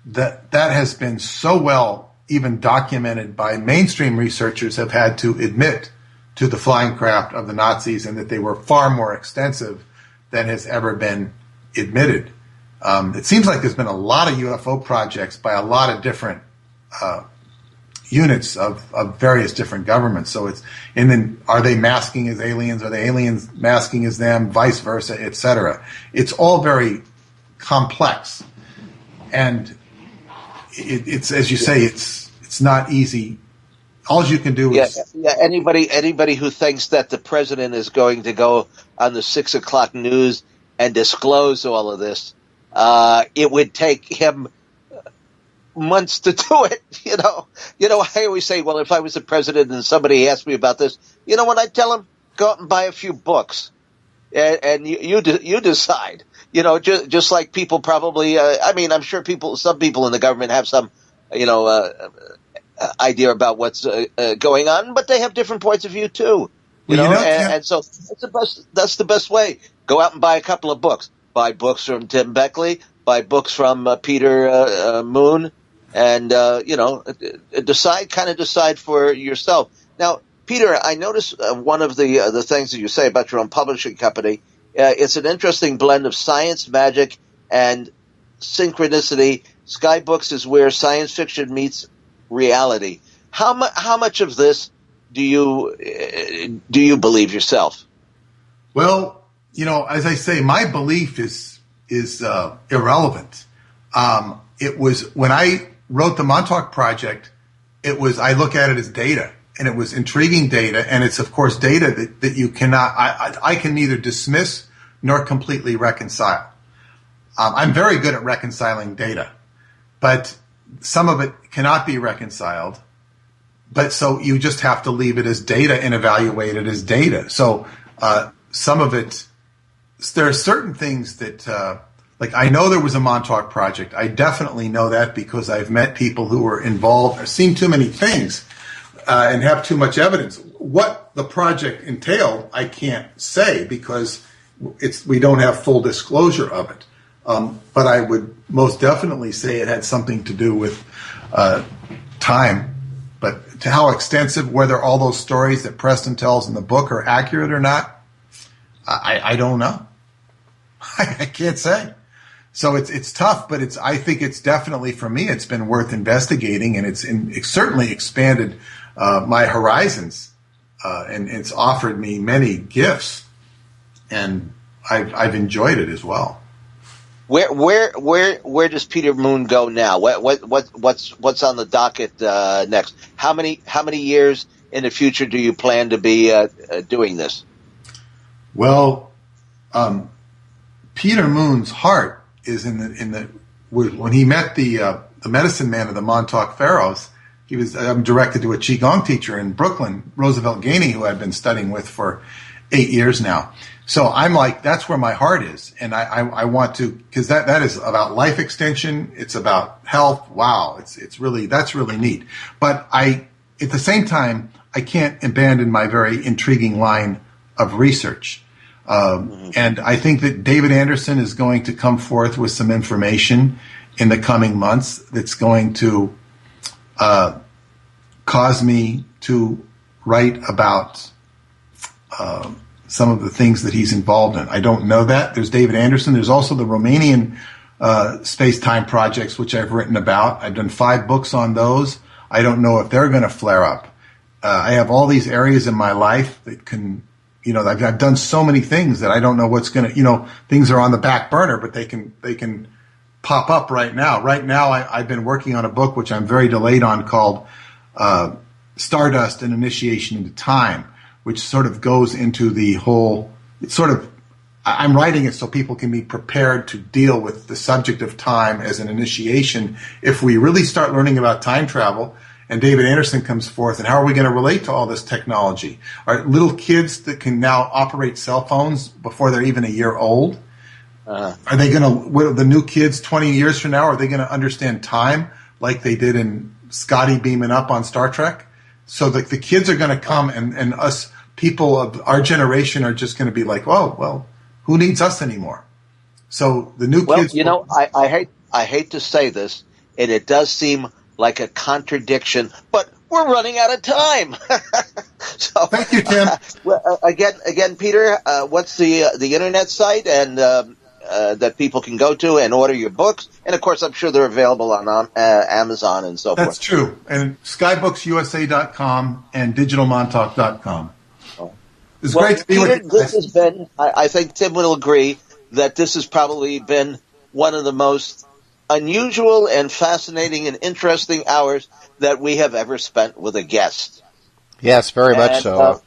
D: That has been so well even documented by mainstream researchers have had to admit to the flying craft of the Nazis and that they were far more extensive than has ever been admitted. It seems like there's been a lot of UFO projects by a lot of different units of various different governments. So and then are they masking as aliens? Are the aliens masking as them? Vice versa, etc. It's all very complex, and it's as you say, it's not easy. All you can do is
A: Anybody who thinks that the president is going to go on the 6 o'clock news and disclose all of this, it would take him months to do it. I always say, well, if I was the president and somebody asked me about this, you know what I'd tell him? Go out and buy a few books, and you decide. Just like people probably. I'm sure some people in the government have some, idea about what's going on, but they have different points of view too. And so that's the best way. Go out and buy a couple of books. Buy books from Tim Beckley. Buy books from Peter Moon. And, decide for yourself. Now, Peter, I noticed one of the things that you say about your own publishing company. It's an interesting blend of science, magic, and synchronicity. Skybooks is where science fiction meets reality. How much of this do you believe yourself?
D: Well, as I say, my belief is irrelevant. It was when I wrote the Montauk Project, I look at it as data, and it was intriguing data, and it's of course data that you cannot, I can neither dismiss nor completely reconcile. I'm very good at reconciling data, but some of it cannot be reconciled. But so you just have to leave it as data and evaluate it as data. So some of it, there are certain things that, like I know there was a Montauk Project. I definitely know that because I've met people who were involved or seen too many things and have too much evidence. What the project entailed, I can't say because we don't have full disclosure of it. But I would most definitely say it had something to do with time. But to how extensive, whether all those stories that Preston tells in the book are accurate or not, I don't know. I can't say. So it's tough, but I think it's definitely, for me, it's been worth investigating, and it's certainly expanded my horizons, and it's offered me many gifts, and I've enjoyed it as well.
A: Where does Peter Moon go now? What's on the docket next? How many years in the future do you plan to be doing this?
D: Well, Peter Moon's heart is in the when he met the medicine man of the Montauk Pharaohs. I'm directed to a Qigong teacher in Brooklyn, Roosevelt Gainey, who I've been studying with for 8 years now. So I'm like, that's where my heart is. And I want to, because that is about life extension. It's about health. Wow. That's really neat. But at the same time, I can't abandon my very intriguing line of research. And I think that David Anderson is going to come forth with some information in the coming months that's going to cause me to write about some of the things that he's involved in. I don't know that. There's David Anderson. There's also the Romanian space-time projects, which I've written about. I've done 5 books on those. I don't know if they're going to flare up. I have all these areas in my life that can, I've done so many things that I don't know what's going to, things are on the back burner, but they can pop up right now. Right now, I've been working on a book, which I'm very delayed on, called Stardust: An Initiation into Time, which sort of goes into the whole, I'm writing it so people can be prepared to deal with the subject of time as an initiation. If we really start learning about time travel, and David Anderson comes forth, and how are we going to relate to all this technology? Are little kids that can now operate cell phones before they're even a year old? Are they going to, the new kids 20 years from now, are they going to understand time like they did in Scotty beaming up on Star Trek? So the kids are going to come, and us people of our generation are just going to be like, oh, well, Who needs us anymore? So the new
A: Well,
D: kids.
A: I hate to say this, and it does seem like a contradiction, but we're running out of time. So,
D: Thank you, Tim.
A: again, Peter, what's the internet site and that people can go to and order your books? And of course, I'm sure they're available on Amazon and so
D: That's
A: forth.
D: true. And skybooks.usa.com and digitalmontauk.com. It's great to be
A: Peter,
D: with you guys.
A: this has been, I think Tim will agree that this has probably been one of the most unusual and fascinating and interesting hours that we have ever spent with a guest.
B: Yes, very much so.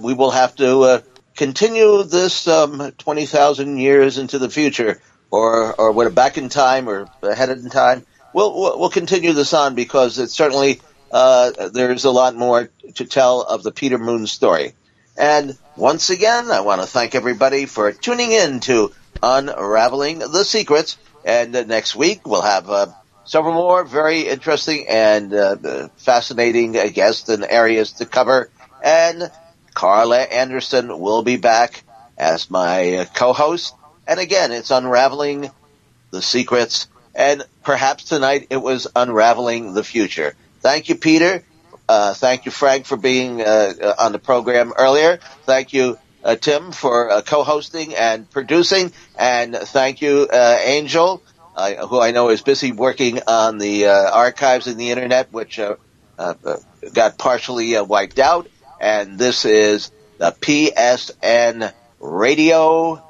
A: We will have to continue this 20,000 years into the future, or when back in time or ahead in time. We'll continue this on because it's certainly there's a lot more to tell of the Peter Moon story. And once again, I want to thank everybody for tuning in to Unraveling the Secrets. And next week we'll have several more very interesting and fascinating guests and areas to cover. And Carla Anderson will be back as my co-host. And again, it's Unraveling the Secrets. And perhaps tonight it was Unraveling the Future. Thank you, Peter. Thank you, Frank, for being on the program earlier. Thank you, Tim, for co-hosting and producing. And thank you, Angel, who I know is busy working on the archives in the Internet, which got partially wiped out. And this is the PSN Radio